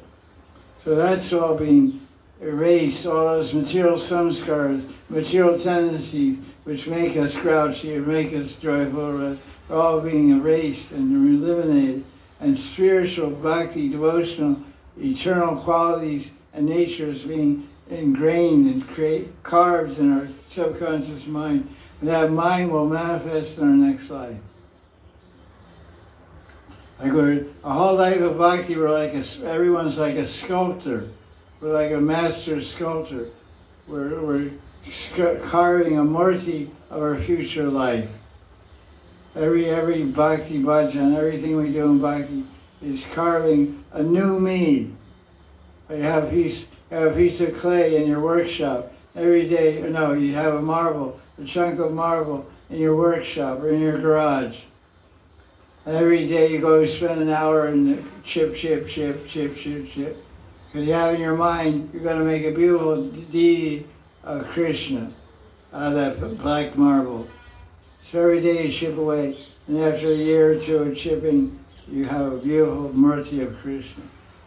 So that's all being erased, all those material samskaras, material tendencies, which make us grouchy or make us joyful, are all being erased and eliminated. And spiritual, bhakti, devotional, eternal qualities and natures being ingrained and carved in our subconscious mind. And that mind will manifest in our next life. Like a whole life of bhakti, everyone's like a sculptor. We're like a master sculptor. We're carving a murti of our future life. Every bhakti bhajan, everything we do in bhakti is carving a new me. You have a piece of clay in your workshop every day. Or no, you have a chunk of marble in your workshop or in your garage. And every day you go spend an hour and chip. Because you have in your mind, you're going to make a beautiful deity of Krishna out of that black marble. So every day you chip away, and after a year or two of chipping, you have a beautiful murti of Krishna.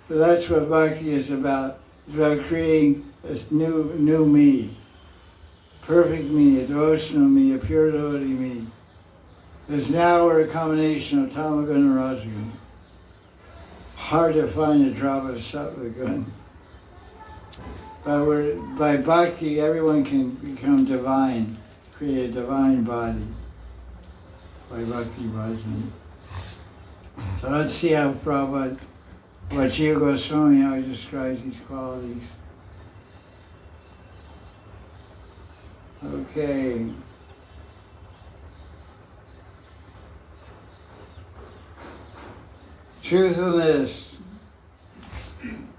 So that's what bhakti is about. It's about creating this new me, perfect me, a devotional me, a pure devotee me. Because now we're a combination of tamagun and rajagun. Hard to find a drop of sattva gun. But by bhakti, everyone can become divine, create a divine body by bhakti bhajan. So let's see how Prabhupada, what Jiva Goswami, how he describes these qualities. Okay. Truthfulness.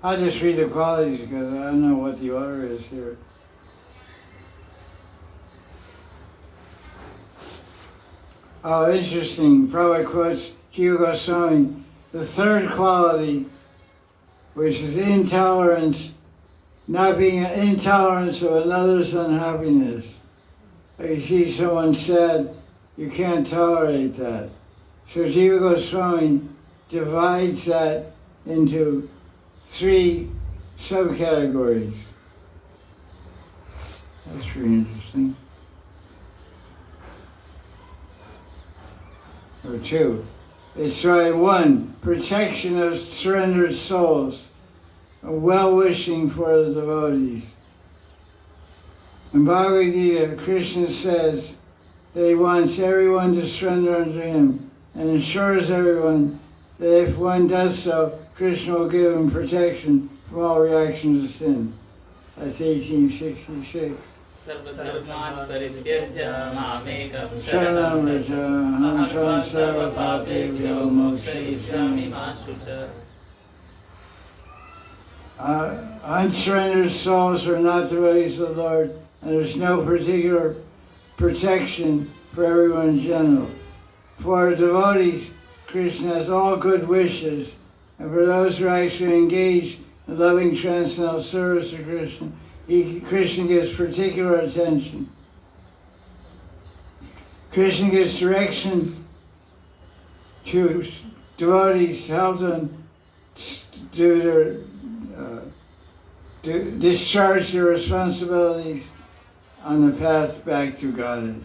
I'll just read the qualities because I don't know what the order is here. Oh, interesting. Prabhupada quotes Jiva Goswami. The third quality, which is intolerance, not being intolerance of another's unhappiness. Like you see someone sad, you can't tolerate that. So Jiva Goswami divides that into 3 subcategories. That's pretty interesting. Or 2. It's right. 1, protection of surrendered souls, and well-wishing for the devotees. In Bhagavad Gita, Krishna says that he wants everyone to surrender unto him and assures everyone that if one does so, Krishna will give him protection from all reactions of sin. That's 1866. सर्वधर्मान् परित्यज्य मामेकं Sharanam Vraja, Aham Shram Sarva पापेभ्यो Papebhyo मोक्षयिष्यामि Mokshayisyami. मा शुच. Unsurrendered souls are not the ways of the Lord, and there's no particular protection for everyone in general. For devotees, Krishna has all good wishes, and for those who are actually engaged in loving transcendental service to Krishna, Krishna gives particular attention. Krishna gives direction to devotees to help them to discharge their responsibilities on the path back to Godhead.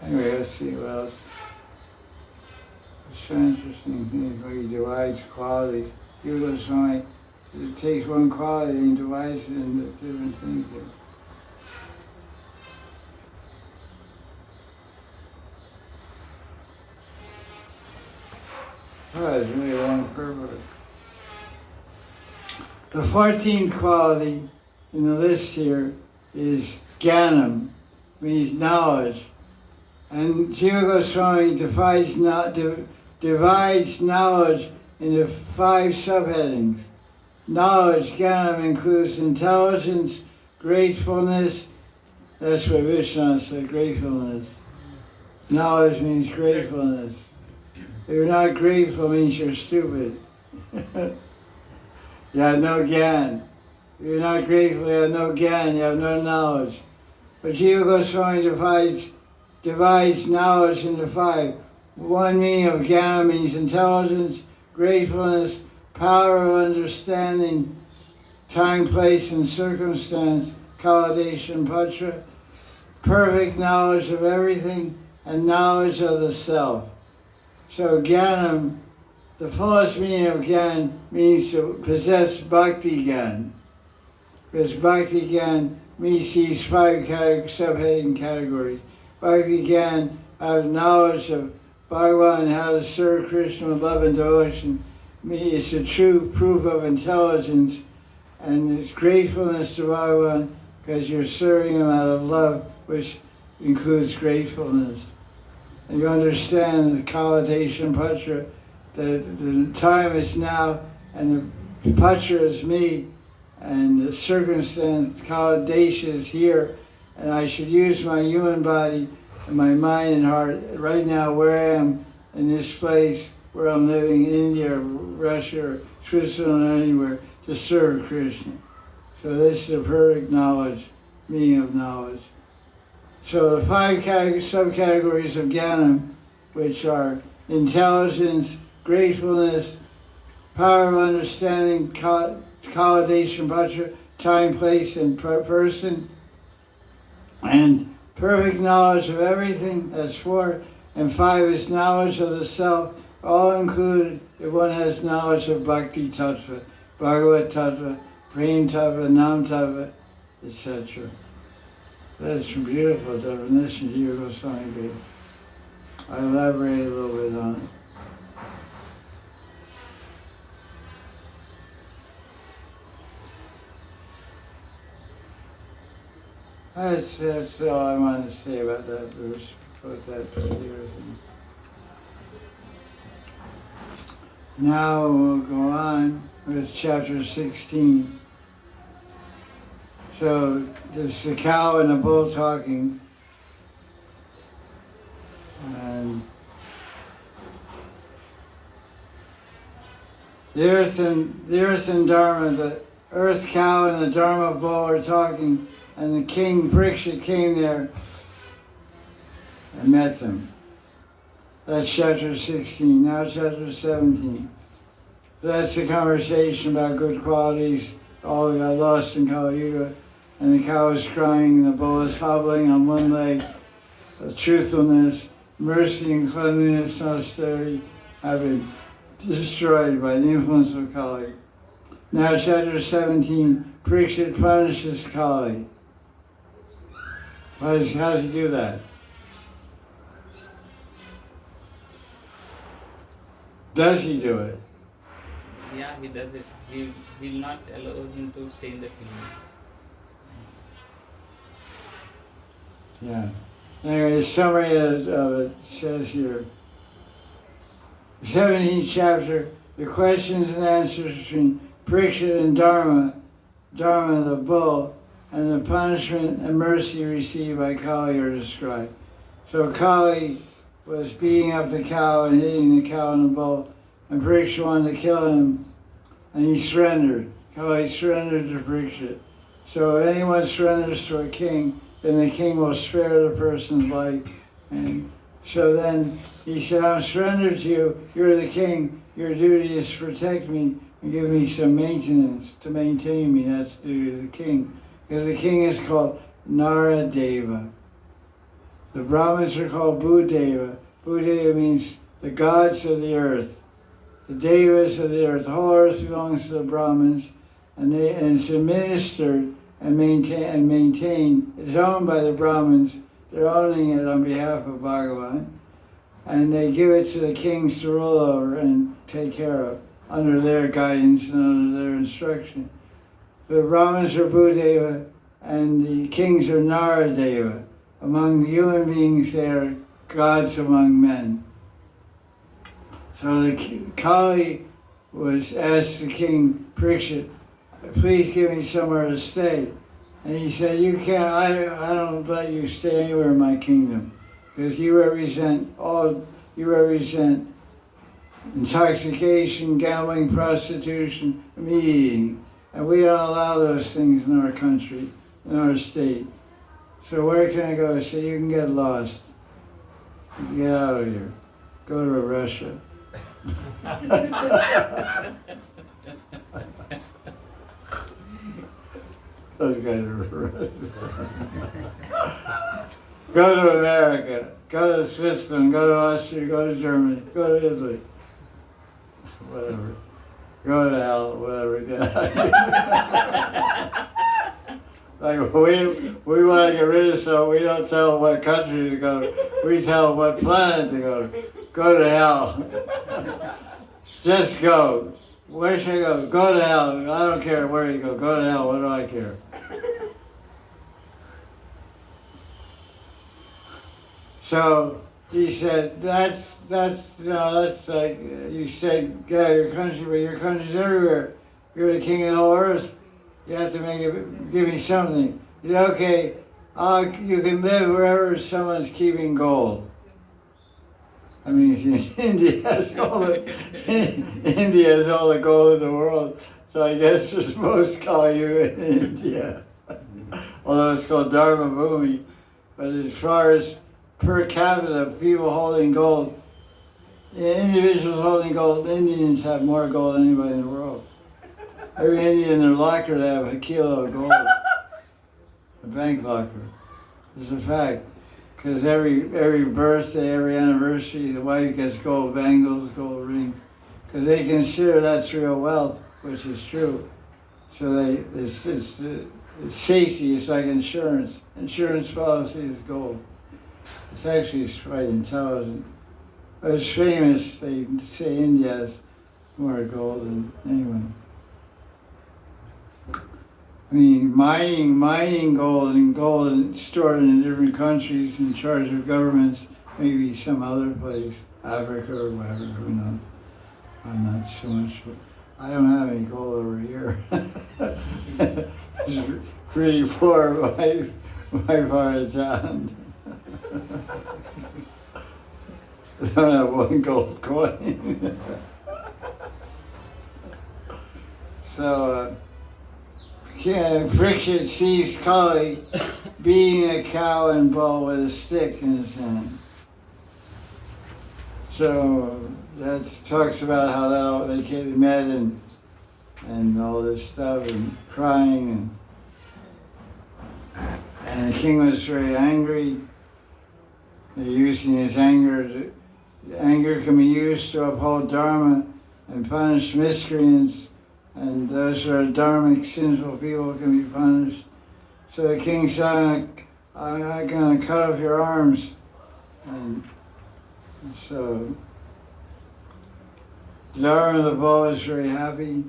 Anyway, let's see what else. It's so interesting thing where he divides qualities. Jiva Goswami takes one quality and divides it into different things. Oh, it's really a long purpose. The 14th quality in the list here is Jnanam, means knowledge. And Jiva Goswami divides knowledge into 5 subheadings. Knowledge, Jnanam, includes intelligence, gratefulness. That's what Vishnu said, gratefulness. Knowledge means gratefulness. If you're not grateful, it means you're stupid. You have no gyan. If you're not grateful, you have no gyan, you have no knowledge. But Jiva Goswami divides knowledge into 5. One meaning of jnana means intelligence, gratefulness, power of understanding, time, place, and circumstance, kalodesha patra, perfect knowledge of everything, and knowledge of the self. So jnanam, the fullest meaning of jnana means to possess bhakti jnana. Because bhakti jnana meets these 5 subheading categories. Bhakti Gyan, I have knowledge of Bhagavan and how to serve Krishna with love and devotion. Me is a true proof of intelligence and it's gratefulness to Bhagavan because you're serving him out of love, which includes gratefulness. And you understand the Kaladesha Patra, that the time is now, and the Patra is me, and the circumstance, Kaladesha is here, and I should use my human body and my mind and heart right now where I am in this place where I'm living, India, Russia, or Switzerland, or anywhere, to serve Krishna. So this is the perfect knowledge, meaning of knowledge. So the 5 subcategories of Jnana, which are intelligence, gratefulness, power of understanding, Kaladesha Patra, time, place, and person, and perfect knowledge of everything, that's 4, and 5 is knowledge of the self, all included if one has knowledge of Bhakti Tattva, Bhagavat Tattva, Prem Tattva, Nam Tattva, etc. That's a beautiful definition Jiva Goswami gave. I elaborate a little bit on it. That's all I want to say about that verse. Put that to yours. Now we'll go on with chapter 16. So there's the cow and the bull talking. And the earth and Dharma, the earth cow and the Dharma bull are talking, and the king Parikshit came there and met them. That's chapter 16. Now chapter 17. That's the conversation about good qualities, all got lost in Kali Yuga, and the cow is crying, and the bull is hobbling on one leg. Truthfulness, mercy, and cleanliness and austerity have been destroyed by the influence of Kali. Now chapter 17, Parikshit punishes Kali. How does he do that? Does he do it? Yeah, he does it. He will not allow him to stay in the kingdom. Yeah. Anyway, the summary of it says here, 17th chapter, the questions and answers between Parikshit and Dharma the bull, and the punishment and mercy received by Kali are described. So Kali was beating up the cow and hitting the cow and the bull, and Parikshit wanted to kill him, and he surrendered. Kali surrendered to Parikshit. So if anyone surrenders to a king, then the king will spare the person's life. And so then he said, I'm surrendered to you, you're the king, your duty is to protect me and give me some maintenance to maintain me. That's the duty of the king. Because the king is called Naradeva. The Brahmins are called Bhudeva. Bhudeva means the gods of the earth, the devas of the earth. The whole earth belongs to the Brahmins, and it's administered and maintained. It's owned by the Brahmins. They're owning it on behalf of Bhagavan, and they give it to the kings to rule over and take care of under their guidance and under their instruction. The Brahmins are Bhudeva, and the kings are Naradeva. Among the human beings, they are gods among men. So the Kali was asked the king Parikshit, please give me somewhere to stay. And he said, you can't, I don't let you stay anywhere in my kingdom, because you represent intoxication, gambling, prostitution, meat eating. And we don't allow those things in our country, in our state. So where can I go? I said, you can get lost. You can get out of here. Go to Russia. Those guys are Russia. Go to America. Go to Switzerland. Go to Austria. Go to Germany. Go to Italy. Whatever. Go to hell. Whatever. Like we want to get rid of something, we don't tell them what country to go to. We tell them what planet to go to. Go to hell. Just go. Where should I go? Go to hell. I don't care where you go. Go to hell. What do I care? So he said, that's like, you said, yeah, your country, but your country's everywhere. You're the king of the whole earth. You have to give me something. He said, okay, you can live wherever someone's keeping gold. I mean, India has all the gold in the world, so I guess they're supposed to call you in India. Although it's called Dharma Bhumi. But as far as per capita, people holding gold, individuals holding gold, Indians have more gold than anybody in the world. Every Indian in their locker, they have a kilo of gold. A bank locker. It's a fact. Because every birthday, every anniversary, the wife gets gold bangles, gold ring. Because they consider that's real wealth, which is true. So it's safety, it's like insurance. Insurance policy is gold. It's actually quite intelligent. But it's famous, they say India has more gold than anyone. I mean, mining gold and gold stored in different countries in charge of governments, maybe some other place, Africa or whatever, who knows. I'm not so much, I don't have any gold over here. It's pretty poor, my part of town. I don't have one gold coin. So, Friction sees Kali beating a cow and bull with a stick in his hand. So that talks about how they met and all this stuff and crying and the king was very angry. They're using his anger. Anger can be used to uphold dharma and punish miscreants. And those who are dharmic, sinful people can be punished. So the king said, I'm not going to cut off your arms. And so Dharma the bull is very happy.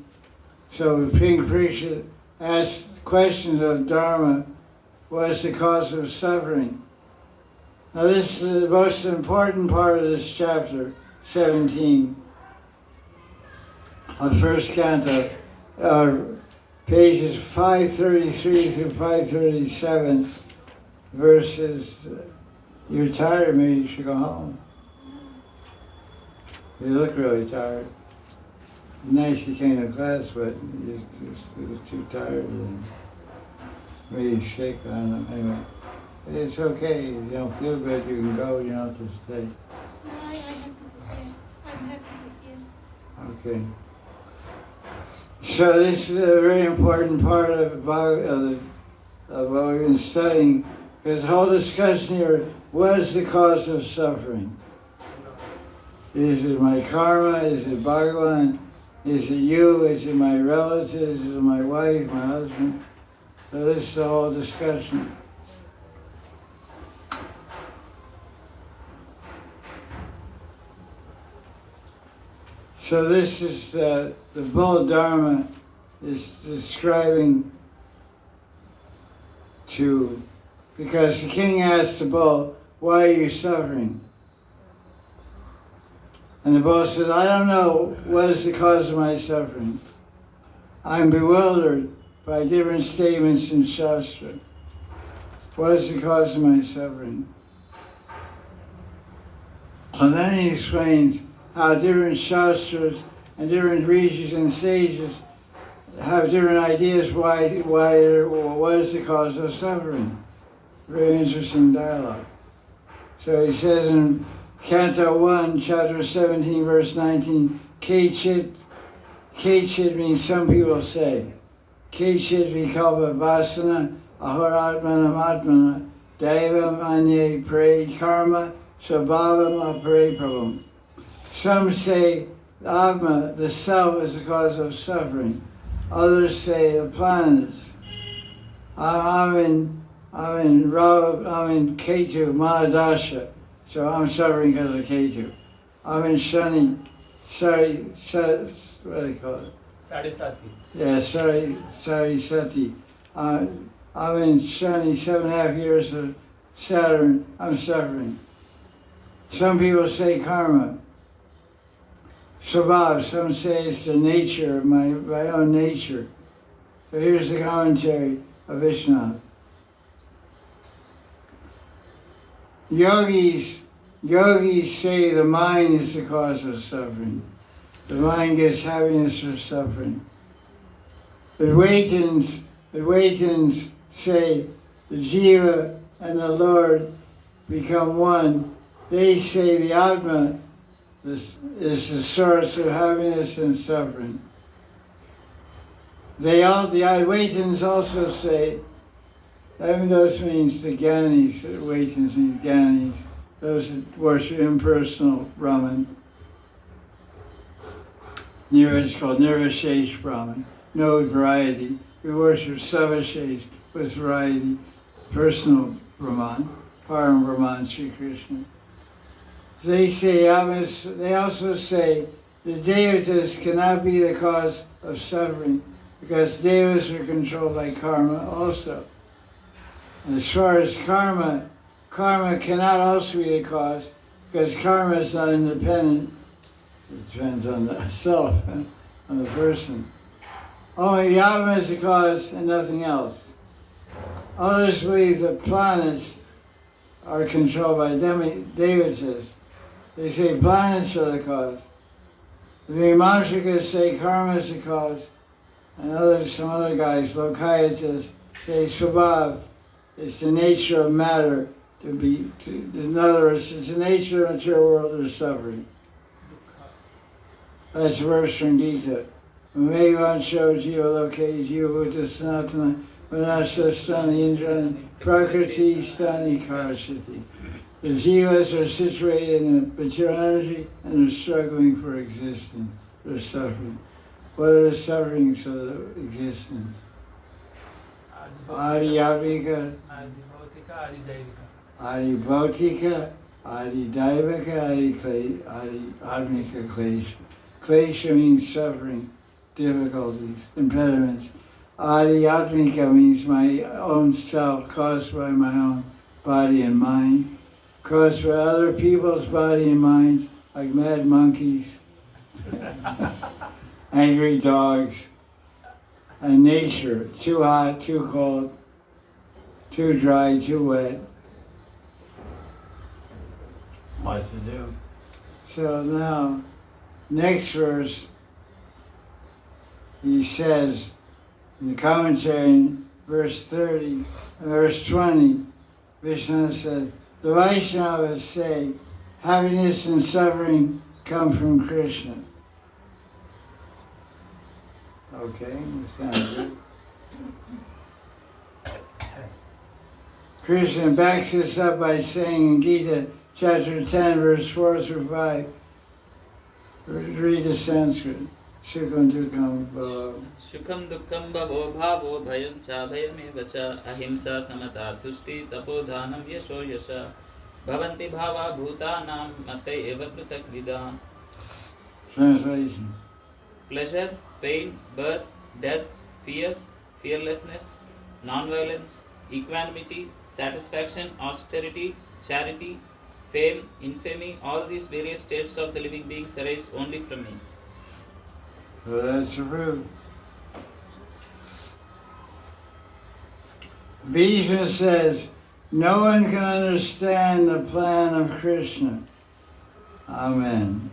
So King Parikshit asked questions of Dharma. What is the cause of suffering? Now this is the most important part of this chapter, 17. On first canto, pages 533 through 537, verses, you're tired, maybe you should go home. You look really tired. Nice you came to class, but you was too tired and maybe sick, I don't know, anyway. It's okay, if you don't feel good, you can go, you don't have to stay. No, I'm happy with you. Okay. So this is a very important part of what we've been studying, because the whole discussion here, what is the cause of suffering? Is it my karma? Is it Bhagavan? Is it you? Is it my relatives? Is it my wife, my husband? So this is the whole discussion. So this is the bull Dharma is describing because the king asked the bull, why are you suffering? And the bull said, I don't know what is the cause of my suffering. I'm bewildered by different statements in Shastra. What is the cause of my suffering? And then he explains how different Shastras and different rishis and sages have different ideas what is the cause of suffering. Very interesting dialogue. So he says in Canto 1, chapter 17, verse 19, Kechit means some people say, Kechit vikalpa vasana ahoratmanam atmana devam anye pre karma sabhavam apare prabham. Some say Atma, the self, is the cause of suffering. Others say the planets. I'm in Ketu, Mahadasha, so I'm suffering because of Ketu. I'm in Shani, what do they call it? Sadisati. Yeah, Sati. I'm in Shani, 7.5 years of Saturn, I'm suffering. Some people say karma. Swabhav, some say it's the nature of my own nature. So here's the commentary of Vishnu. Yogis say the mind is the cause of suffering. The mind gets happiness or suffering. The Advaitins say the Jiva and the Lord become one. They say the Atma is the source of happiness and suffering. The Advaitins also say, those means the Gyanis, Advaitins means Gyanis, those that worship impersonal Brahman. It's called Nirvishesh Brahman, no variety. We worship Savashesh with variety, personal Brahman, Param Brahman, Sri Krishna. They also say the Devatas cannot be the cause of suffering because Devas are controlled by karma also. And as far as karma cannot also be the cause because karma is not independent. It depends on the self, on the person. Only the Atma is the cause and nothing else. Others believe that planets are controlled by Devatas. They say planets are the cause. The Mimamsikas say karma is the cause, and some other guys, Lokayatas, say Swabhav, it's the nature of matter in other words, it's the nature of the material world of suffering. That's a verse from Gita. Mevansho jiva loke jiva bhuta sanatana vanasha stani indrani prakriti stani karashati. The jivas are situated in material energy and are struggling for existence. They're suffering. What are the sufferings of the existence? Adi Yavika, Adi Bhautika, Adi Daivika, Adi Admika Klesha. Klesha means suffering, difficulties, impediments. Adi Atmika means my own self, caused by my own body and mind, caused by other people's body and minds, like mad monkeys, angry dogs, and nature, too hot, too cold, too dry, too wet. What to do? So now, next verse, he says, in the commentary, verse 30, verse 20, Vishnu said, the Vaishnavas say, happiness and suffering come from Krishna. Okay, that sounds good. Krishna backs this up by saying in Gita, chapter 10, verse 4 through 5, read the Sanskrit. Shukham dukkam bhavo. Shukham dukkam bhavo bhavo bhayam cha bhayameva cha ahimsa samata tushti tapodhanam yasho yasha bhavanti bhava bhutanam mate eva prutak vidam. Translation. Pleasure, pain, birth, death, fear, fearlessness, non-violence, equanimity, satisfaction, austerity, charity, fame, infamy, all these various states of the living beings arise only from me. So that's the root. Vishnu says, no one can understand the plan of Krishna. Amen.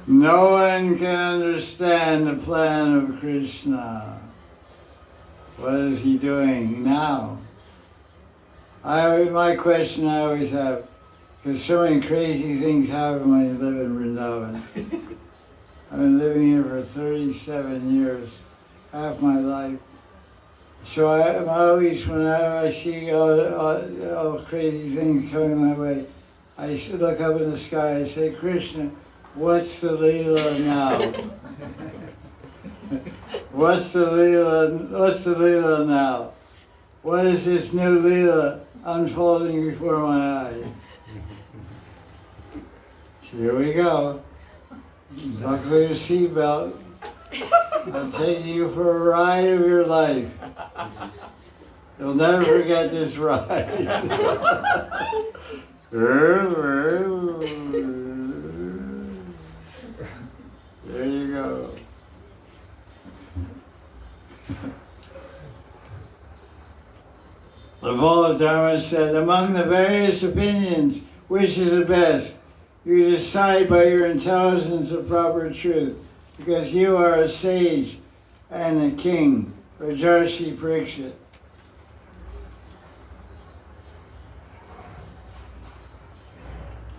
No one can understand the plan of Krishna. What is he doing now? My question I always have, because so many crazy things happen when you live in Vrindavan. I've been living here for 37 years, half my life. So I'm always, when I see all crazy things coming my way, I should look up in the sky and say, Krishna, what's the Leela now? What's the Leela now? What is this new Leela unfolding before my eyes? Here we go. Buckle your seatbelt. I'm taking you for a ride of your life. You'll never forget this ride. There you go. The Bull Dharma said, among the various opinions, which is the best? You decide by your intelligence of proper truth, because you are a sage and a king, Rajarshi Parikshit.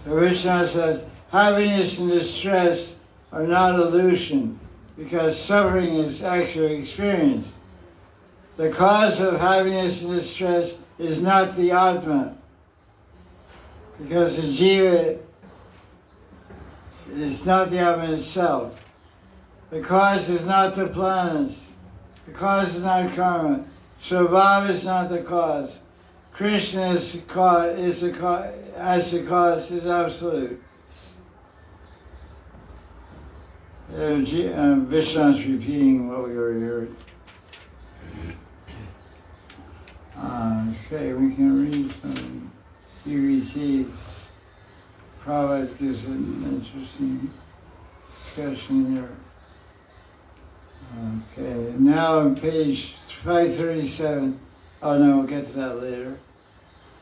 So Krishna says, happiness and distress are not illusion, because suffering is actually experienced. The cause of happiness and distress is not the Atma, because the Jiva is not the Atma itself. The cause is not the planets. The cause is not karma. Svabhava is not the cause. Krishna is the cause, as the cause is absolute. Vishnu's repeating what we already heard. Okay, we can read from UET. Prabhupada gives an interesting discussion here. Okay, now on page 537. Oh no, we'll get to that later.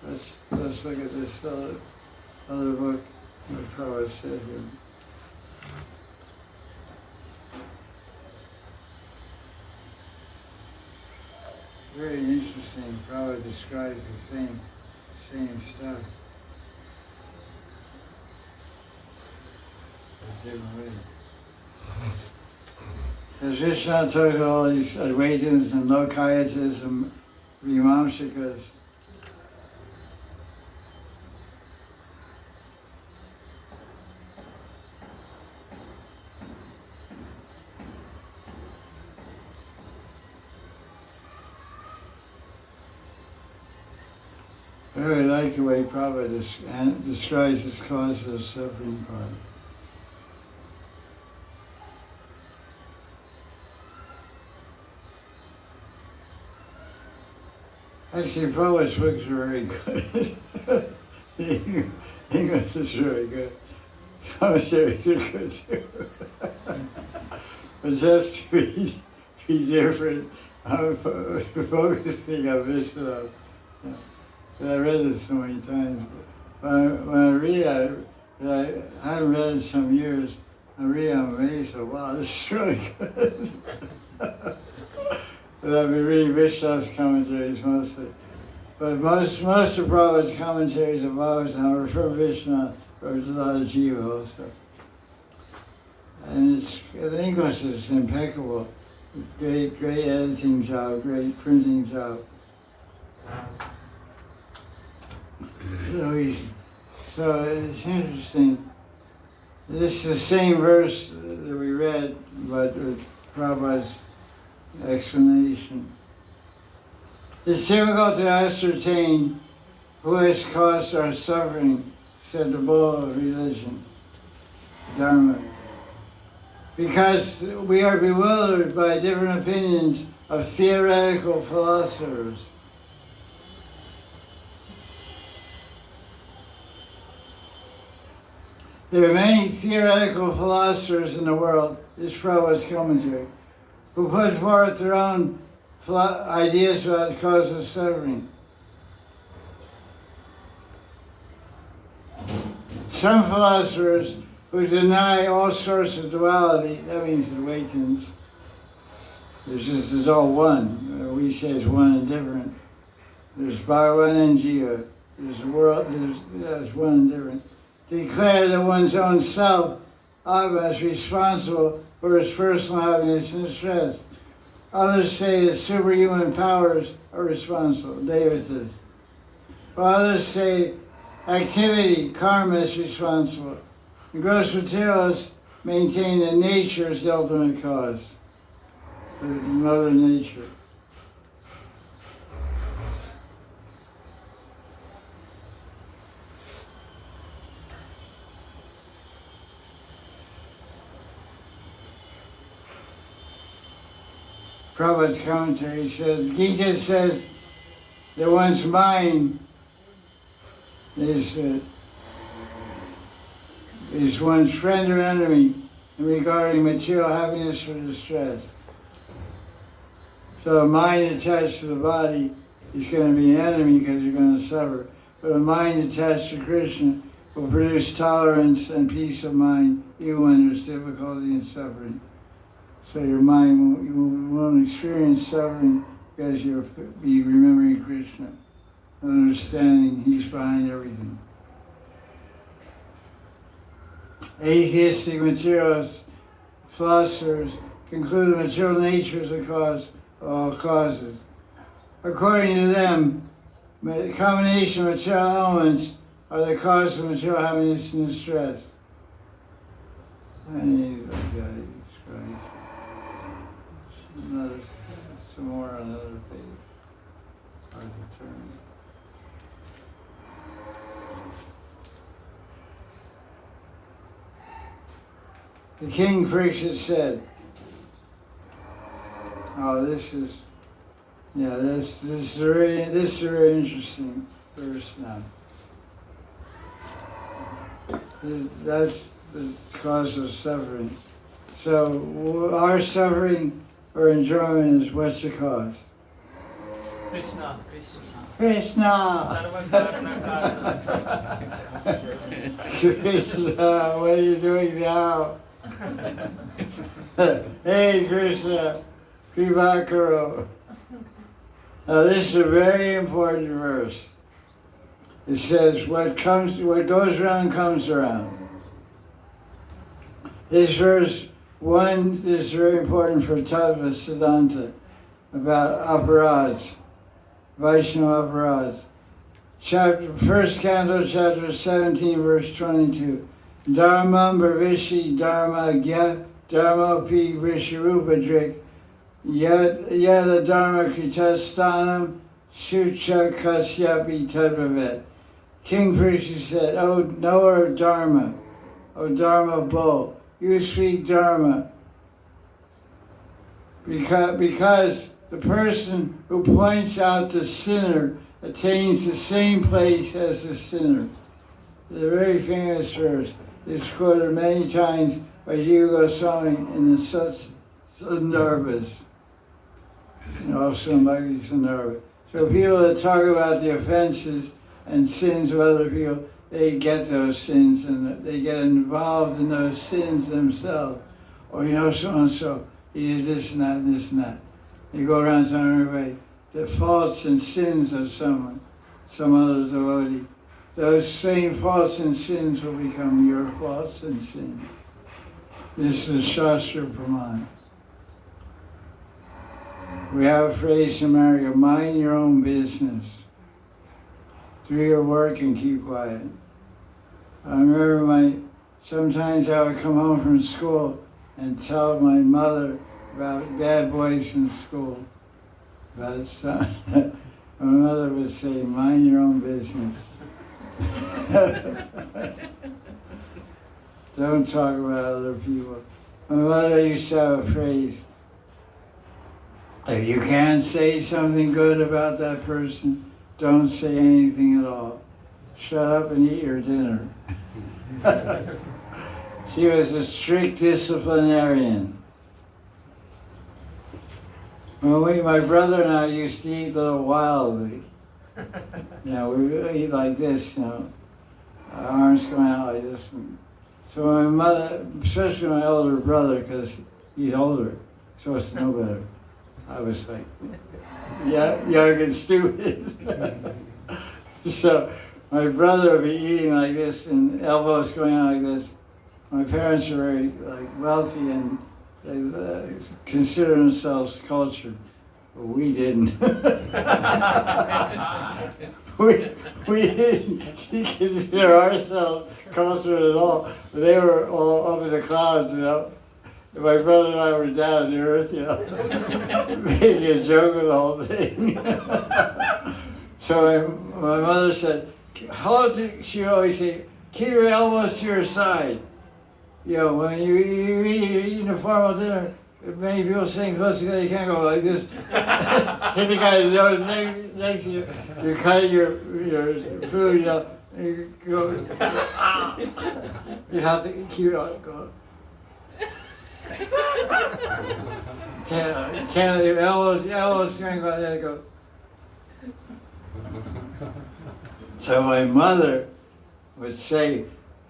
Let's look at this other book, what Prabhupada said here. Very interesting. Prabhupada describes the same stuff. A different way. As Krishna took all these Advaitins and Lokayatas and Vimamsikas, I really like the way Prabhupada describes his cause of suffering part. Actually, Prabhupada's books are very good. The English is really good. Commentaries are good too. But just to be different, I'm focusing on Vishnu. I read it so many times. When I read it, I haven't read it in some years. I read it, I'm amazed. So, wow, this is really good. But I've been reading Vishnu's commentaries mostly. But most of Prabhupada's commentaries of Bhagavatam are from Vishnu, or a lot of Jiva also. And the English is impeccable. Great editing job, great printing job. So it's interesting. This is the same verse that we read, but with Prabhupada's explanation. It's difficult to ascertain who has caused our suffering, said the bull of religion, Dharma, because we are bewildered by different opinions of theoretical philosophers. There are many theoretical philosophers in the world, this Prabhupada's commentary, who put forth their own ideas about the cause of suffering. Some philosophers who deny all sorts of duality, that means Advaitins, there's all one. We say it's one and different. There's Bhagavan and Jiva. There's the world, there's one and different. Declare that one's own self, Atma, is responsible for his personal happiness and distress. Others say that superhuman powers are responsible, devatas. While others say activity, karma, is responsible. And gross materialists maintain that nature is the ultimate cause. Mother Nature. Prabhupada's commentary says, Gita says that one's mind is one's friend or enemy in regarding material happiness or distress. So a mind attached to the body is going to be an enemy because you're going to suffer. But a mind attached to Krishna will produce tolerance and peace of mind even when there's difficulty and suffering. So your mind won't experience suffering because you'll be remembering Krishna, understanding He's behind everything. Atheistic materialist philosophers conclude the material nature is the cause of all causes. According to them, the combination of material elements are the cause of material happiness and distress. Some more on another page. Hard to turn. The King Parikshit said, "Oh, this is a very interesting verse now. That's the cause of suffering. So our suffering or enjoyment is what's the cause? Krishna. Krishna, what are you doing now? Hey Krishna, Kripa Karo. Now this is a very important verse. It says, what goes around comes around. This verse 1 is very important for Tattva Siddhanta about aparads, Vaishnava aparads. First Canto, chapter 17, verse 22. Dharmam Bhavishi Dharma Gya Dharma Pi Visharupadrik Yada Dharma Kritastanam Shucha Kasyapi Tadvavet. King Parikshit said, O knower of Dharma, O Dharma bull, you speak Dharma because the person who points out the sinner attains the same place as the sinner. It's a very famous verse. It's quoted many times by Jiva Goswami in the Sandarbhas, and also in Bhakti Sandarbha. So people that talk about the offenses and sins of other people, they get those sins and they get involved in those sins themselves. Or so-and-so, he did this and that and this and that. They go around telling everybody the faults and sins of someone, some other devotee. Those same faults and sins will become your faults and sins. This is Shastra Praman. We have a phrase in America, mind your own business. Do your work and keep quiet. I remember sometimes I would come home from school and tell my mother about bad boys in school. My mother would say, mind your own business. Don't talk about other people. My mother used to have a phrase, if you can't say something good about that person, don't say anything at all. Shut up and eat your dinner. She was a strict disciplinarian. My brother and I used to eat a little wildly. We would eat like this, our arms coming out like this. So my mother, especially my older brother, because he's older, supposed to know better. I was like, young and stupid. So my brother would be eating like this and elbows going out like this. My parents were very wealthy and they consider themselves cultured, but we didn't. we didn't consider ourselves cultured at all. They were all over the clouds, My brother and I were down to earth, you know, making a joke of the whole thing. So my mother said, she would always say, keep your elbows to your side. You know, when you're eating a formal dinner, many people saying close together, you can't go like this. Hit the guy in the nose next to you. You're cutting your food, you know. You go, you have to keep it on going. Can't your elbows can't go there. Go. So my mother would say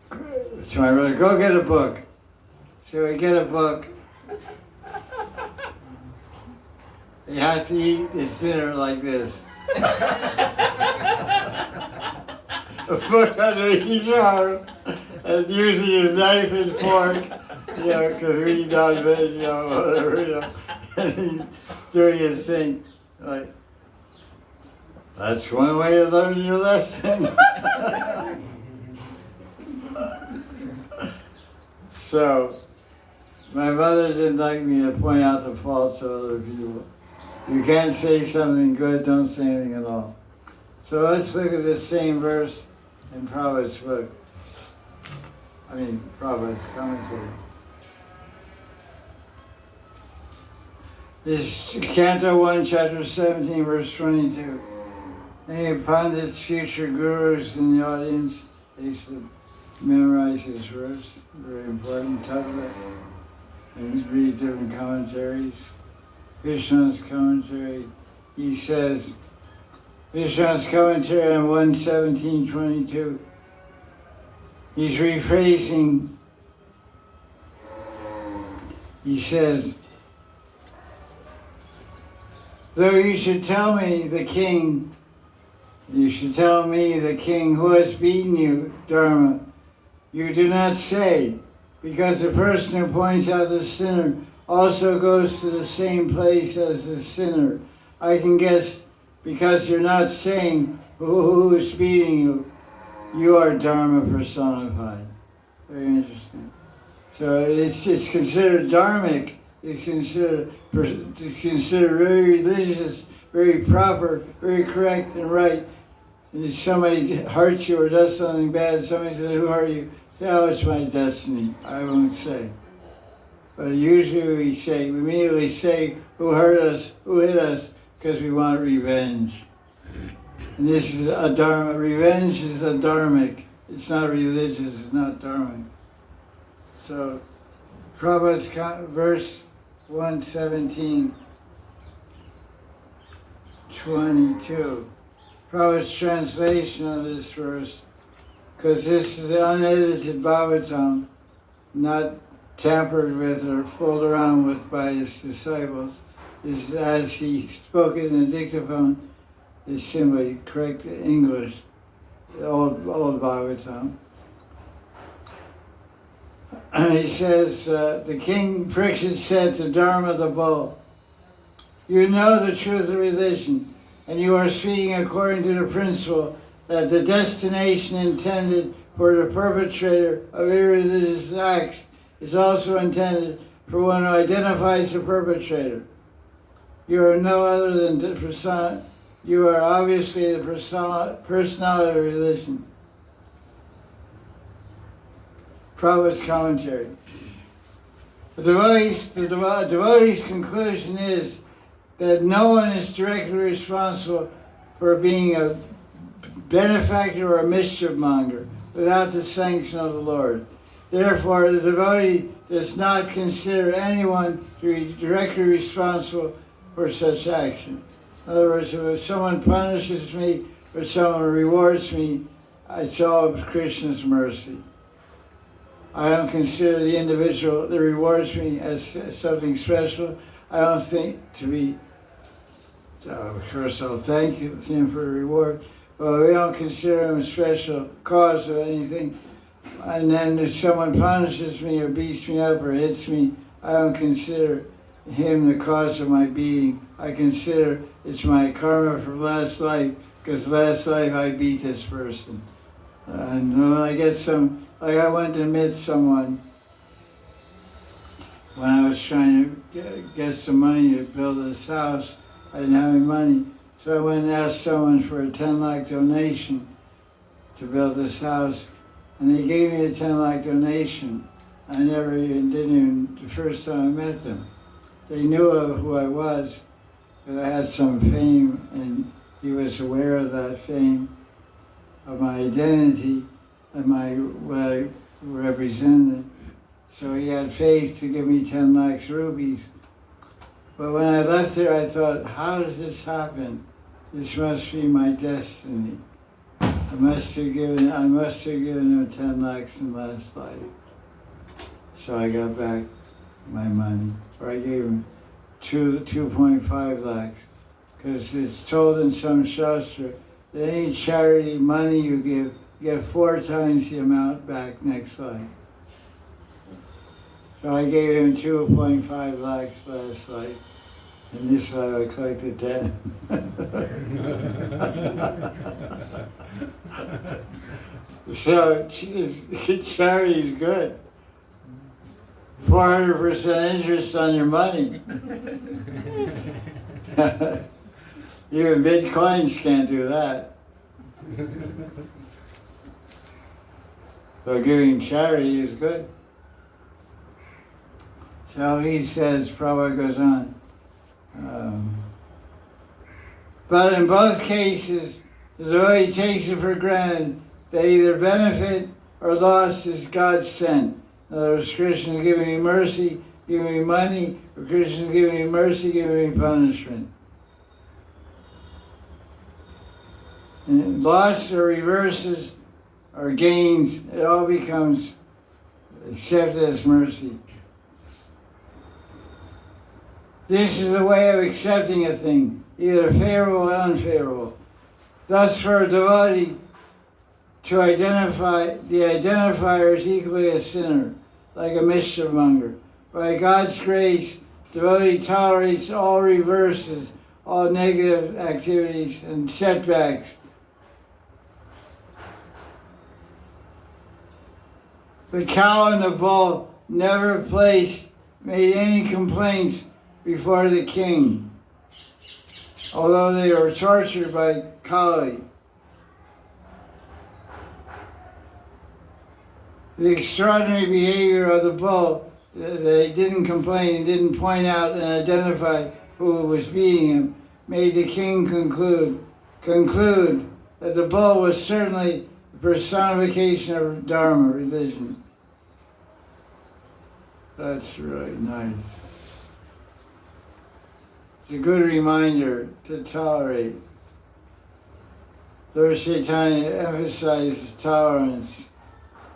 to my brother, "Go get a book." So we get a book. You have to eat this dinner like this. A book under each arm, and using a knife and fork, you know, because we eat non-veg, you know, whatever, you know, and he's doing his thing, like, that's one way to learn your lesson. So, my mother didn't like me to point out the faults of other people. You can't say something good, don't say anything at all. So let's look at this same verse in Prabhupada's book. Prabhupada's commentary. This is Canto 1, chapter 17, verse 22. Any pundits, future gurus in the audience, they should memorize this verse. Very important. Tattva. And read different commentaries. Krishna's commentary, he says, Krishna's commentary on 1:17:22. He's rephrasing. He says, though you should tell me, the king, who has beaten you, Dharma, you do not say, because the person who points out the sinner also goes to the same place as the sinner. I can guess, because you're not saying who is beating you, you are Dharma personified. Very interesting. So it's considered dharmic. It's considered very religious, very proper, very correct and right. And if somebody hurts you or does something bad, somebody says, who are you? Say, oh, it's my destiny. I won't say. But usually we immediately say, who hurt us, who hit us, because we want revenge. And this is a dharma. Revenge is a dharmic. It's not religious, it's not dharmic. So, Prabhupada's verse 1:17-22. Prabhupada's translation of this verse, because this is the unedited Bhagavatam, not tampered with or fooled around with by his disciples. This is as he spoke it in the dictaphone, is simply correct English, the old Bhagavatam. And he says, the king Parikshit said to Dharma the bull, you know the truth of religion, and you are speaking according to the principle that the destination intended for the perpetrator of irreligious acts is also intended for one who identifies the perpetrator. You are no other than you are obviously the personality of religion. Prabhupada's commentary. The devotee's conclusion is that no one is directly responsible for being a benefactor or a mischief monger without the sanction of the Lord. Therefore, the devotee does not consider anyone to be directly responsible for such action. In other words, if someone punishes me or someone rewards me, it's all of Krishna's mercy. I don't consider the individual that rewards me as something special. I don't think to be, of course I'll thank him for the reward, but we don't consider him a special cause of anything. And then if someone punishes me or beats me up or hits me, I don't consider him the cause of my beating. I consider it's my karma from last life, because last life I beat this person. And when I get like I went to meet someone, when I was trying to get some money to build this house, I didn't have any money. So I went and asked someone for a 10 lakh donation to build this house. And they gave me a 10 lakh donation. I didn't even, the first time I met them. They knew of who I was, but I had some fame, and he was aware of that fame, of my identity, and what I represented. So he had faith to give me 10 lakhs rupees. But when I left there, I thought, how does this happen? This must be my destiny. I must have given him 10 lakhs in the last life. So I got back my money, or I gave him 2.5 lakhs. Because it's told in some shastra that any charity money you give, you get 4 times the amount back next life. So I gave him 2.5 lakhs last life, and this life I collected 10. So charity is good. 400% interest on your money. Even Bitcoins can't do that. So giving charity is good. So he says, Prabhupada goes on, but in both cases, the devotee takes it for granted that either benefit or loss is God sent. In other words, Krishna is giving me mercy, giving me money, or Krishna is giving me mercy, giving me punishment. And loss or reverses or gains, it all becomes accepted as mercy. This is the way of accepting a thing, either favorable or unfavorable. Thus, for a devotee to identify, the identifier is equally a sinner, like a mischief monger. By God's grace, devotee tolerates all reverses, all negative activities and setbacks. The cow and the bull never made any complaints before the king, although they were tortured by Kali. The extraordinary behavior of the bull, they didn't complain, didn't point out and identify who was beating him, made the king conclude that the bull was certainly the personification of Dharma, religion. That's really nice. It's a good reminder to tolerate. Lord Chaitanya emphasizes tolerance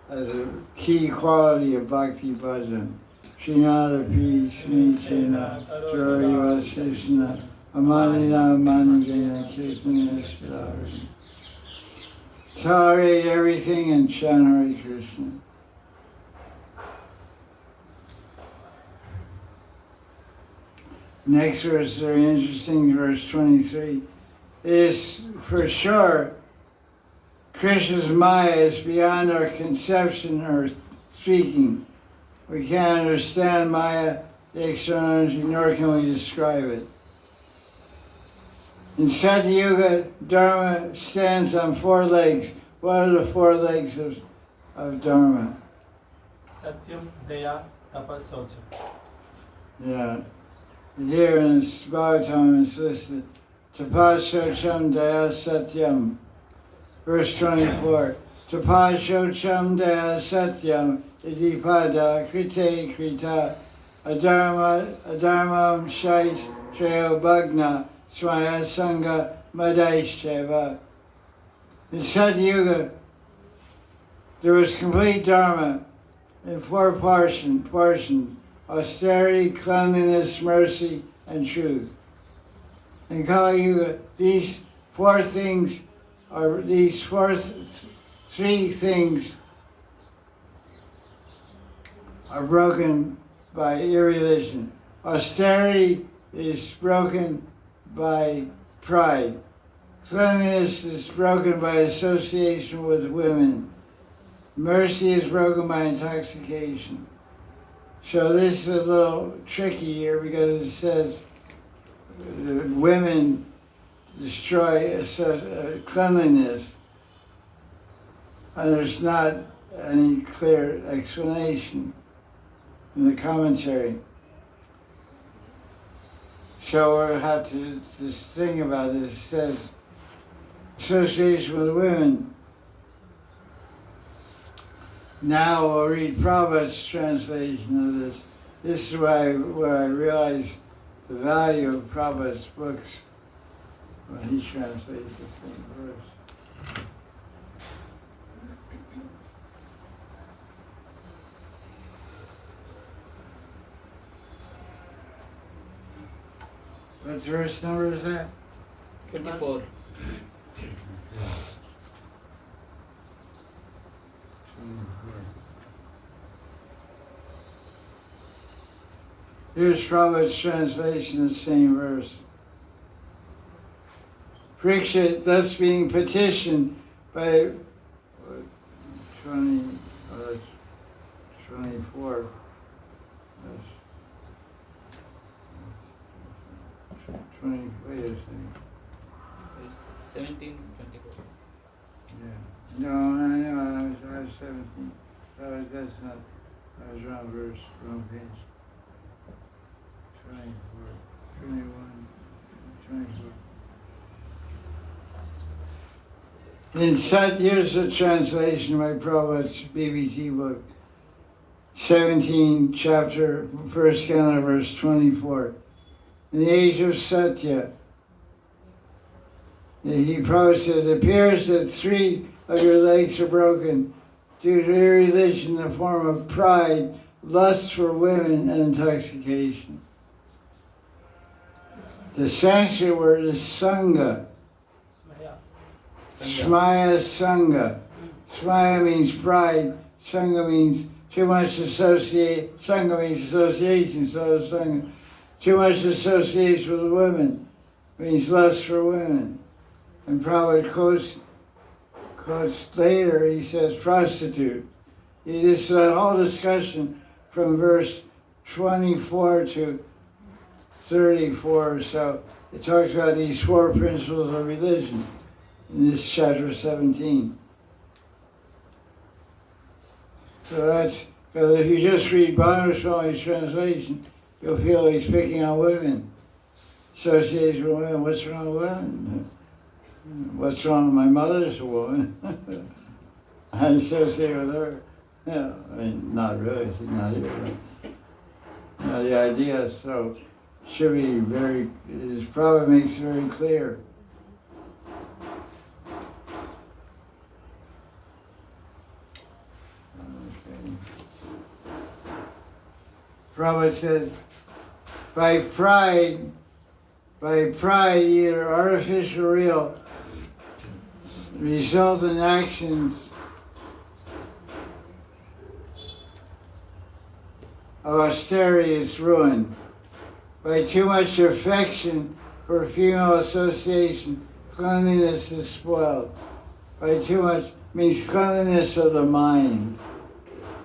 as a key quality of Bhakti Bhajan. Srinada Pi Snichena Joriva Sishna Amanina Manigena Krishna Stari. Tolerate everything and chant Hare Krishna. Next verse is very interesting, verse 23. It is for sure Krishna's Maya is beyond our conception or speaking. We can't understand Maya, the external energy, nor can we describe it. In Satyuga, Dharma stands on 4 legs. What are the 4 legs of Dharma? Satyam, Daya, Tapa, Socha. Yeah. Here in Bhagavatam is listed, Tapashocham Daya Satyam. Verse 24, Tapashocham Daya Satyam Idipada Krite Krita Adharmam Shait Treo Bhagna Swaya Sangha Madaishcheva. In Satyuga, there was complete Dharma in 4 portions. Austerity, cleanliness, mercy, and truth. In Kali Yuga, these 3 things are broken by irreligion. Austerity is broken by pride. Cleanliness is broken by association with women. Mercy is broken by intoxication. So this is a little tricky here because it says women destroy cleanliness, and there's not any clear explanation in the commentary. So we'll have to just think about this. It says association with women. Now we'll read Prabhupada's translation of this. This is where I realize the value of Prabhupada's books when he translates the same verse. What verse number is that? 24. Here's Prabhupada's translation of the same verse. Parikshit, thus being petitioned by 24. That's 20, wait a second. It's 17, 24. Yeah. No, I know, I was 17. That's not, I was wrong verse, wrong page. 24, 21, 24. Here's the translation of my Prabhupada's BBT book. 17, chapter, first canto, verse 24. In the age of Satya, Prabhupada said, it appears that 3 of your legs are broken due to irreligion in the form of pride, lust for women, and intoxication. The Sanskrit word is Sangha. Smaya Sangha. Smaya means pride. Sangha means too much associate. Sangha means association, so is Sangha. Too much association with women means lust for women. And Prabhupada quotes later, he says prostitute. This is a whole discussion from verse 24 to 34. So it talks about these 4 principles of religion in this chapter 17. So that's, because if you just read Bhanu Swami's translation, you'll feel he's picking on women. Association with women, what's wrong with women? What's wrong with my mother's a woman? I associate with her. Yeah, I mean, not really, she's not here. But, the idea, so, should be very, it probably makes it very clear. Okay. Prabhupada said, by pride, either artificial or real, result in actions of austerity is ruined. By too much affection for female association, cleanliness is spoiled. By too much means cleanliness of the mind.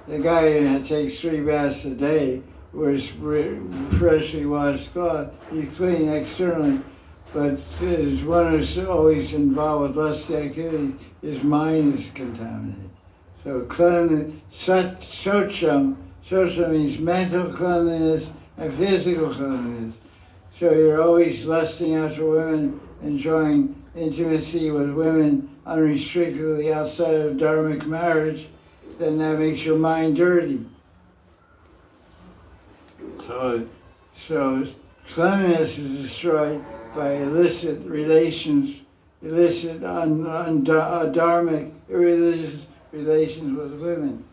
The guy who takes 3 baths a day, wears freshly washed cloth, he's clean externally, but as one who's always involved with lusty activity, his mind is contaminated. So cleanliness, socham means mental cleanliness and physical cleanliness. So you're always lusting after women, enjoying intimacy with women unrestrictedly outside of dharmic marriage, then that makes your mind dirty. So cleanliness is destroyed by illicit relations, illicit, dharmic, irreligious relations with women.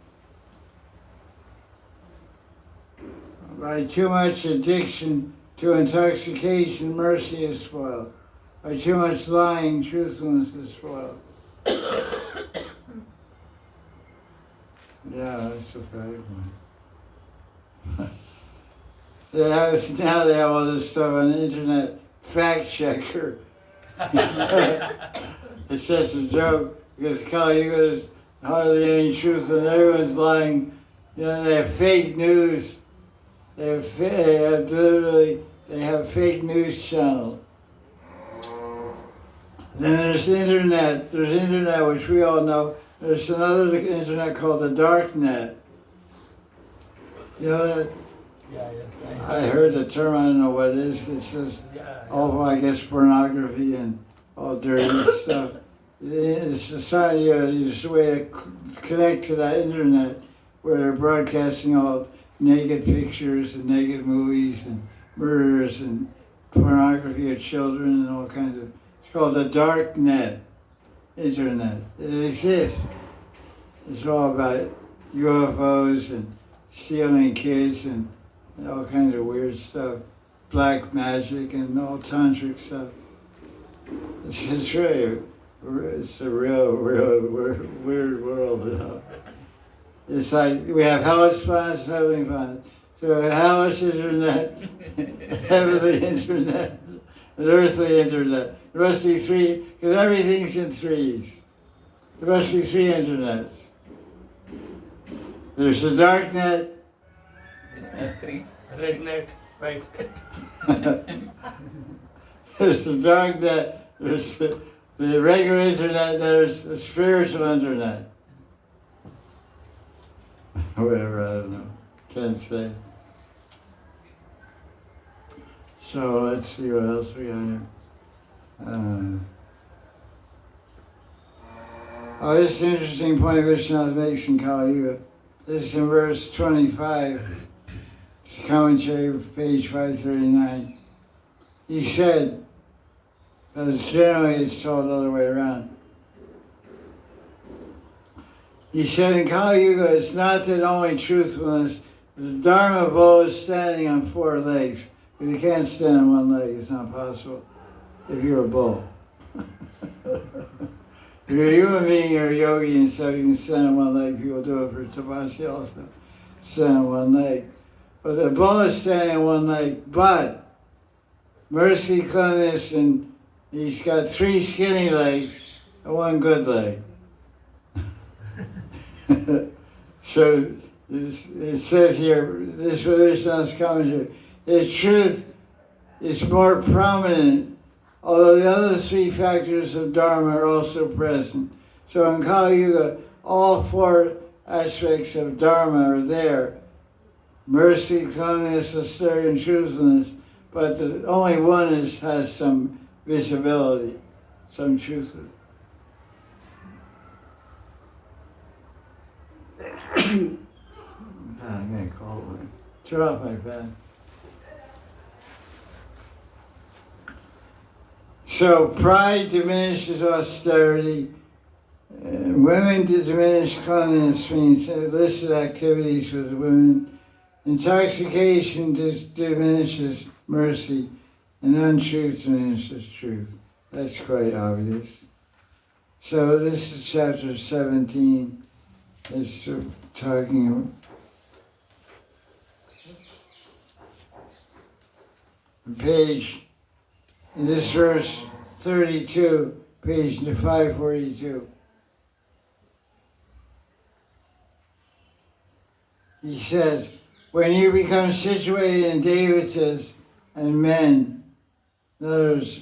By too much addiction to intoxication, mercy is spoiled. By too much lying, truthfulness is spoiled. Yeah, that's a bad one. Now they have all this stuff on the internet. Fact checker. It's such a joke because Kali Yuga is hardly any truth and everyone's lying. You know, they have fake news They have fake news channels. Then there's internet. There's internet, which we all know. There's another internet called the dark net. You know that? Yeah, yes. I heard the term. I don't know what it is. It's just I guess pornography and all dirty stuff. It's society. It's a way to connect to that internet where they're broadcasting all naked pictures and naked movies and murders and pornography of children and all kinds of. It's called the dark net, internet. It exists. It's all about UFOs and stealing kids and all kinds of weird stuff, black magic and all tantric stuff. It's really, it's a real weird world, you know. It's like we have hellish planets and heavenly planets. So hellish internet, heavenly internet, and earthly internet. There must be three, because everything's in threes. There must be three internets. There's the dark net. Is that three? Red net, white net. There's the dark net. There's the regular internet. There's the spiritual internet. Whatever, I don't know. Can't say. So let's see what else we got here. This is an interesting point Vishwanath makes in Kali Yuga. This is in verse 25. It's a commentary, page 539. He said, because generally it's told the other way around. He said in Kali Yuga, it's not that only truthfulness, the Dharma bull is standing on four legs. If you can't stand on one leg, it's not possible if you're a bull. If you're a human being or a yogi and stuff, you can stand on one leg. People do it for Tapasya also, stand on one leg. But the bull is standing on one leg, but mercy, cleanliness, and he's got three skinny legs and one good leg. So it says here, this Vishwanath's commentary, his truth is more prominent, although the other three factors of Dharma are also present. So in Kali Yuga, all four aspects of Dharma are there. Mercy, cleanliness, austerity, and truthfulness. But only one has some visibility, some truthfulness. I'm going to call it. Turn off my fan. So pride diminishes austerity. Women to diminish cleanliness means illicit activities with women. Intoxication diminishes mercy, and untruth diminishes truth. That's quite obvious. So this is chapter 17. It's talking about page, in this verse 32, page 542. He says, when you become situated in devatas and men, in other words,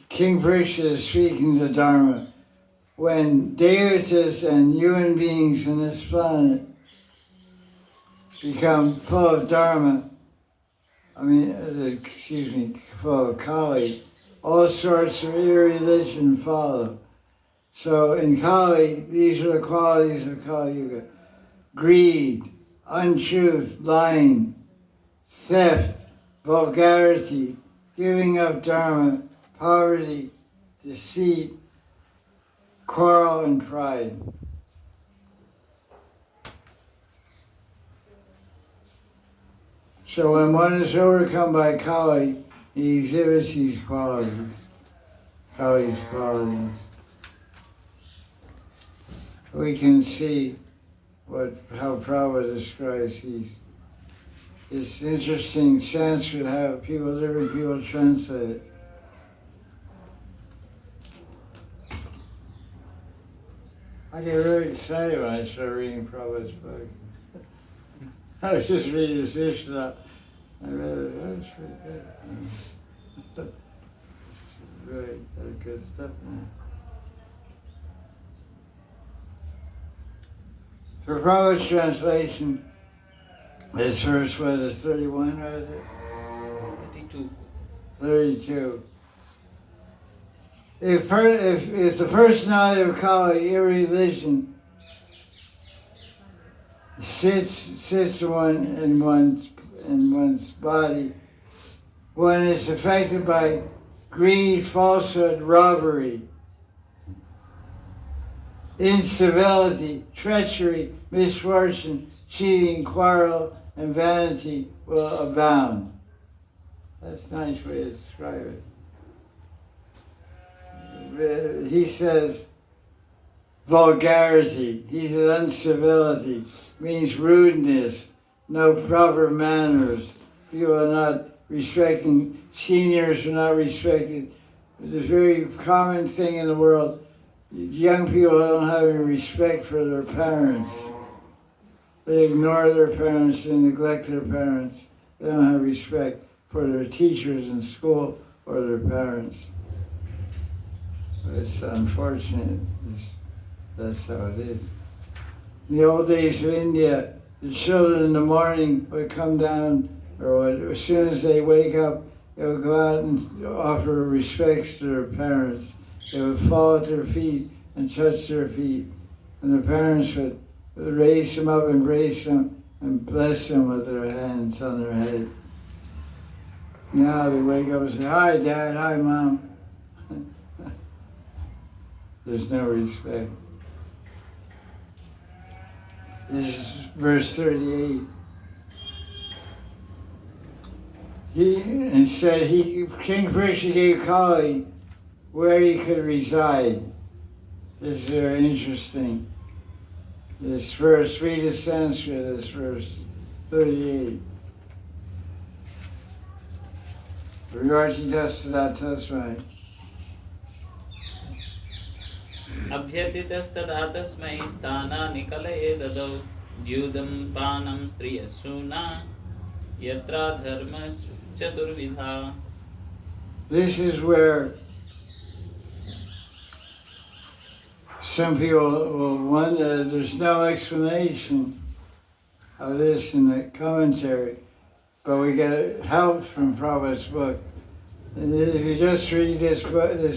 King Parikshit is speaking to Dharma, when devatas and human beings on this planet become full of Dharma, full of Kali, all sorts of irreligion follow. So in Kali, these are the qualities of Kali Yuga. Greed, untruth, lying, theft, vulgarity, giving up Dharma, poverty, deceit, quarrel, and pride. So when one is overcome by Kali, he exhibits these qualities, Kali's qualities. We can see how Prabhupada describes these. It's interesting, Sanskrit, how different people translate it. I get really excited when I start reading Prabhupada's book. I was just reading this Mishnah. I read it. That was pretty good. Really good stuff, man. For Prabhupada's translation, this verse was 31, was it? 32. 32. If the personality of Kali, irreligion, sits in one's body, one is affected by greed, falsehood, robbery, incivility, treachery, misfortune, cheating, quarrel, and vanity will abound. That's a nice way to describe it. He says vulgarity. He says uncivility, means rudeness, no proper manners. People are not respecting, seniors are not respected. It's a very common thing in the world. Young people don't have any respect for their parents. They ignore their parents, they neglect their parents. They don't have respect for their teachers in school or their parents. It's unfortunate. That's how it is. In the old days of India, the children in the morning would come down, or as soon as they wake up, they would go out and offer respects to their parents. They would fall at their feet and touch their feet. And the parents would raise them up, embrace them, and bless them with their hands on their head. Now they wake up and say, "Hi, Dad. Hi, Mom." There's no respect. This is verse 38. King Parikshit gave Kali where he could reside. This is very interesting. This verse, read the Sanskrit, this verse 38. Vivartitasthadatasmai. अभ्यर्थितस्तदा तस्मै स्थानानिकलये ददौ द्यूतं पानं स्त्रियशूना यत्रा धर्मश्चतुर्विधा. This is where some people will wonder, there's no explanation of this in the commentary, but we get help from Prabhupada's book. And if you just read this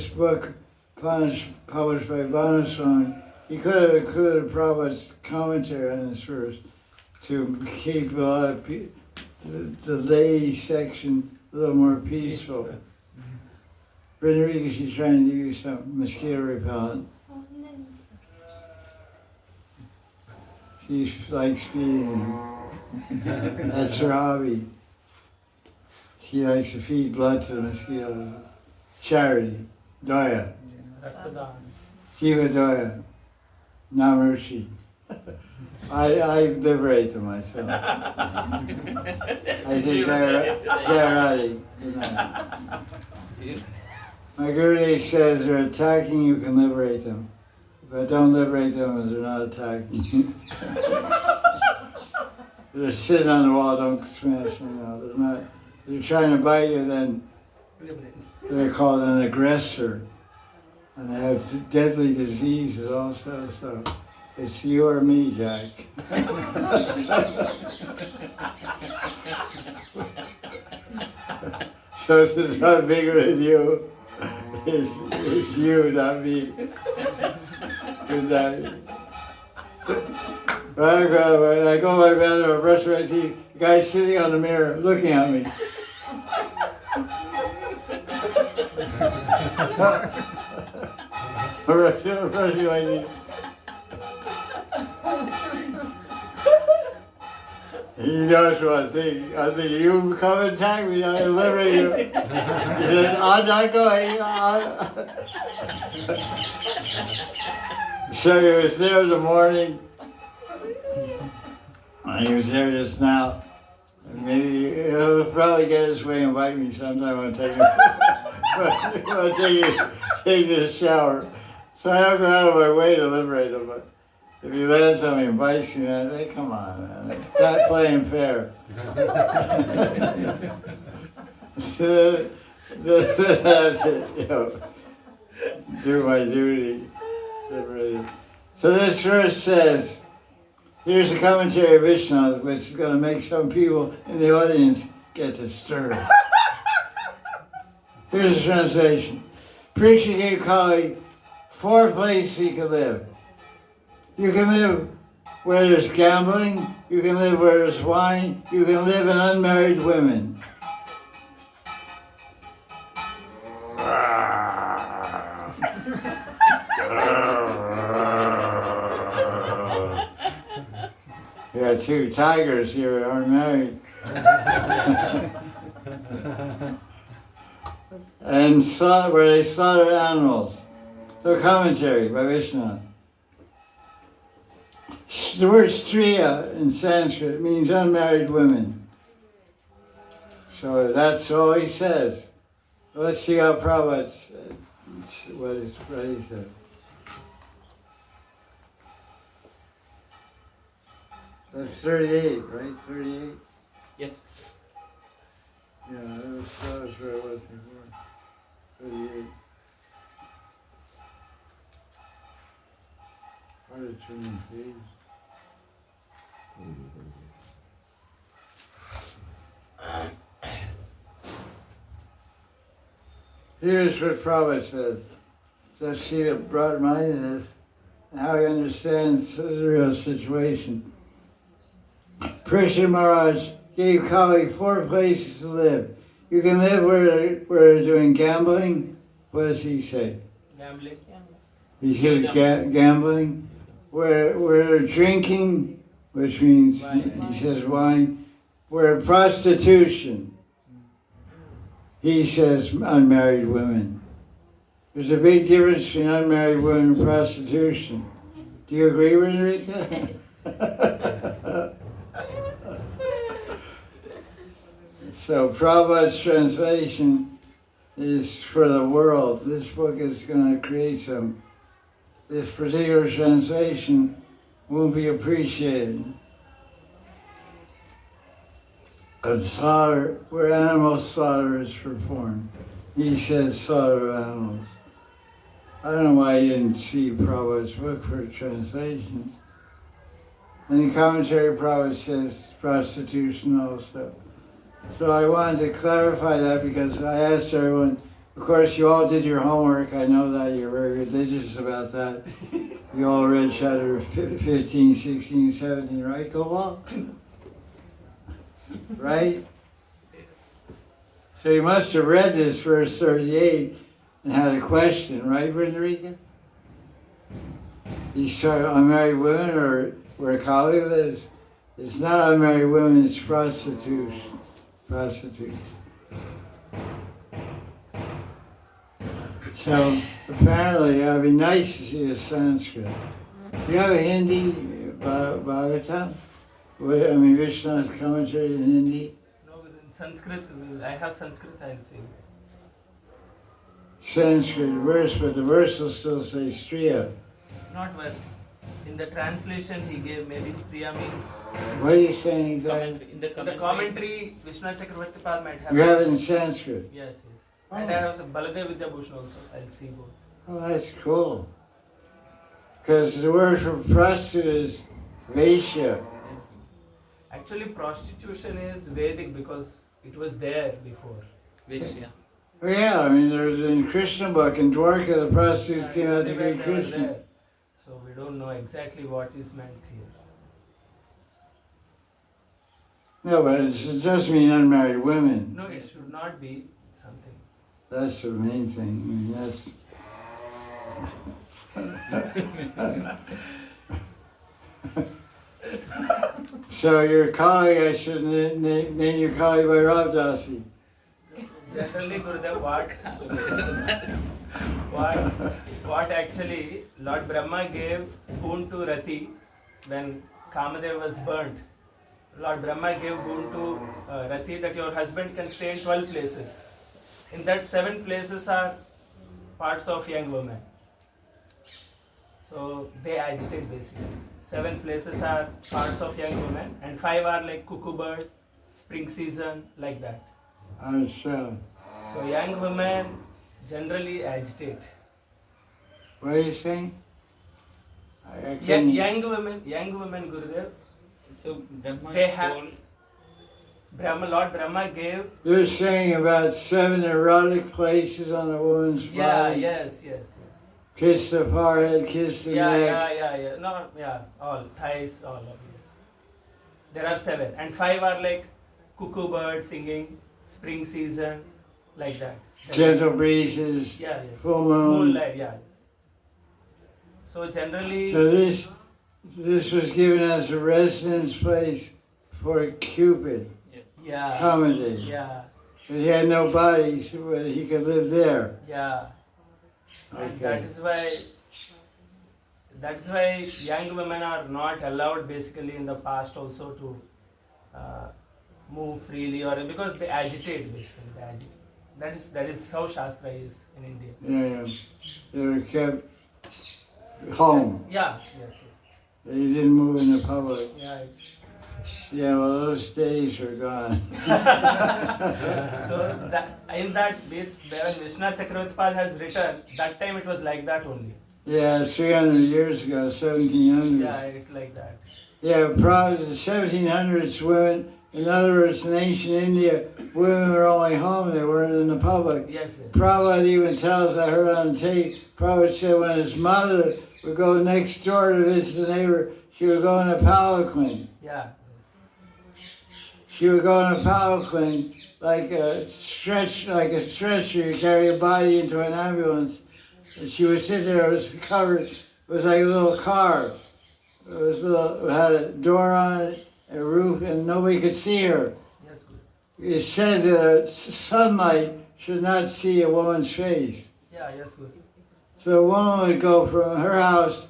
book published by Banaswami, he could have included Prabhupada's commentary on this verse to keep a lot of the lay section a little more peaceful. Brindarika, she's trying to give you some mosquito repellent. She likes feeding. That's her hobby. She likes to feed blood to the mosquitoes. Charity. Daya. Jiva Daya. Namershi. I liberate them myself. I say Charity. Good night. My Gurudev says they're attacking, you can liberate them. But don't liberate them as they're not attacking you. They're sitting on the wall, don't smash them. They're trying to bite you, then they're called an aggressor. And they have deadly diseases also, so it's you or me, Jack. So it's not bigger than you. It's you, not me. Good night. When I go to my bathroom, I brush my teeth, the guy's sitting on the mirror looking at me. I'm brushing my teeth. He knows what I think. I think, you come and attack me, I'll liberate you. He said, I'm not going. So he was there in the morning. He was there just now. Maybe he'll probably get his way and bite me sometime when I take a shower. So I don't go out of my way to liberate him. But if you let somebody invite you, man, hey, come on, man. It's not playing fair. That's it, you know. Do my duty. So this verse says, here's a commentary of Vishnu, which is going to make some people in the audience get disturbed. Here's the translation. Preacher gave Kali 4 places he could live. You can live where there's gambling, you can live where there's wine, you can live in unmarried women. You got 2 tigers here that aren't married. And where they slaughter animals. So commentary by Vishnu. The word striya in Sanskrit means unmarried women. So that's all he says. Let's see how Prabhupada what he said. That's 38, right? 38? Yes. Yeah, that was where I was before. 38. What a turning page. Here's what Prabhupada said. Just see the broad-mindedness and how he understands the real situation. Parishad Maharaj gave Kali 4 places to live. You can live where they're doing gambling. What does he say? Gambling. He said gambling. Where they're drinking, which means he says wine. Where prostitution. He says unmarried women. There's a big difference between unmarried women and prostitution. Do you agree, Enrica? So Prabhupada's translation is for the world. This book is going to create some. This particular translation won't be appreciated. A slaughter, where animal slaughter is performed. He says slaughter of animals. I don't know why you didn't see Prabhupada's book for translation. And the commentary Prabhupada says prostitution also. So I wanted to clarify that because I asked everyone, of course you all did your homework, I know that you're very religious about that. You all read chapter 15, 16, 17, right, Gopal? Right? So you must have read this verse 38 and had a question, right, Enrica? You saw unmarried women or where Kali lives? It's not unmarried women, it's prostitution. So apparently it would be nice to see the Sanskrit. Do you have a Hindi Bhagavatam? I mean Vishnu's commentary in Hindi? No, in Sanskrit, I have Sanskrit, I'll see. Sanskrit verse, but the verse will still say Striya. Not verse. In the translation he gave, maybe Striya means... What are you saying exactly? In the The commentary, Vishnu Chakravarti Pal might have... You have it in Sanskrit? Yes. And I have Baladev Vidyabhushan also. I'll see both. Oh, that's cool. Because the word for prostitute is Vaishya. Yes. Actually, prostitution is Vedic because it was there before. Vishya. Well, yeah, I mean, there's in Krishna book, in Dwarka, the prostitutes came out to They were be Krishna. there. So we don't know exactly what is meant here. No, but it doesn't mean unmarried women. No, it should not be something. That's the main thing. I mean, that's... So your colleague, I should name your colleague by Rav Dasi. Generally, Gurudev, what actually Lord Brahma gave boon to Rati when Kamadev was burnt. Lord Brahma gave boon to Rati that your husband can stay in 12 places. In that 7 places are parts of young women. So they agitate basically. 7 places are parts of young women, and 5 are like cuckoo bird, spring season, like that. Understand. So young women generally agitate. What are you saying? I Young women, Gurudev, So Brahma They have- told Lord Brahma gave. You're saying about 7 erotic places on a woman's body. Yes. Kiss the forehead, kiss the neck. Yeah. No, yeah, all thighs, all of this. There are 7, and 5 are like cuckoo bird singing, spring season, like that. Gentle breezes, Yeah. full moon. Moonlight, yeah. So generally, So this was given as a residence place for Cupid, yeah, comedy. yeah, He had no body, so he could live there. yeah. And Okay. that's why young women are not allowed basically in the past also to move freely, or because they agitate basically. They agitate. That is how Shastra is in India. Yeah. They were kept home. Yeah, yes. They didn't move in the public. Yeah, it's Yeah, well, those days are gone. so in that base, when Vishnu Chakravarti Pal has written, that time it was like that only. Yeah, 300 years ago, 1700s. Yeah, it's like that. Yeah, probably the 1700s women, in other words, in ancient India, women were only home, they weren't in the public. Yes. Prabhupada even tells, I heard on tape, Prabhupada said when his mother would go next door to visit the neighbor, she would go in a palanquin. Yeah. She would go in a palanquin like a stretcher, you carry a body into an ambulance. And she would sit there, it was covered, it was like a little car. It had a door on it, a roof, and nobody could see her. Yes, good. It said that sunlight should not see a woman's face. Yeah, yes, good. So a woman would go from her house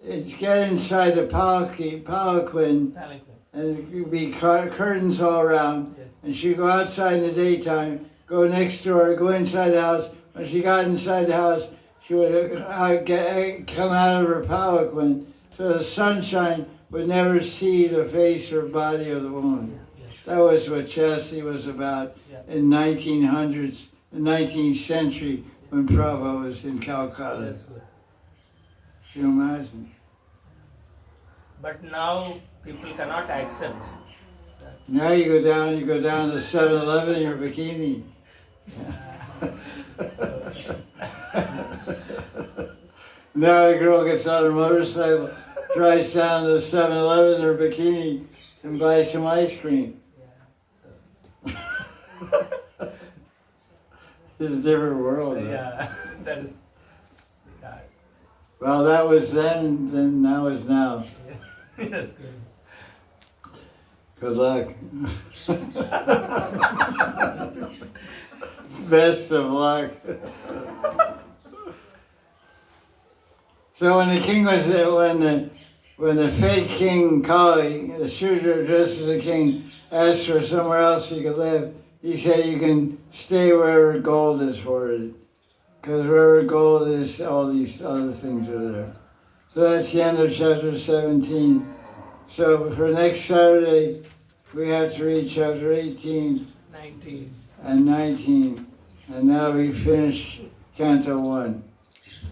and get inside the palanquin, Palanquin. and there would be curtains all around. Yes. And she'd go outside in the daytime, go next door, go inside the house. When she got inside the house, she would come out of her palanquin, so the sunshine would never see the face or body of the woman. That was what chastity was about in 1900s, the 19th century, when Prabhupada was in Calcutta. Yes, good. Can you imagine? But now people cannot accept that. Now you go down to 7-Eleven in your bikini. Now the girl gets on her motorcycle, drives down to 7-Eleven in her bikini and buys some ice cream. It's a different world. Now. Yeah, that is. Yeah. Well, that was then now is now. Yes, good. Good luck. Best of luck. So when the king was when the fake king Kali, the Shudra dressed as a king, asked for somewhere else he could live, he said you can stay wherever gold is hoarded, because wherever gold is, all these other things are there. So that's the end of chapter 17. So for next Saturday, we have to read chapter 18 19. and 19, and now we finish Canto 1.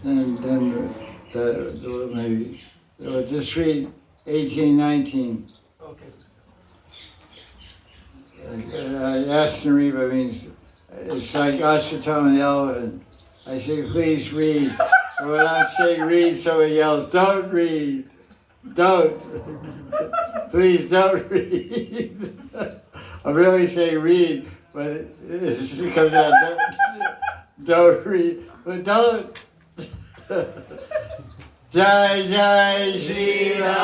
And then maybe we'll just read 18, 19. Okay. Ashtariva means, it's like Ashwatthama the elephant. I say, please read. And when I say read, somebody yells, don't read. Don't. Please don't read. I really say read, but it comes out, don't read. But don't. Jai Jai Shri Ram.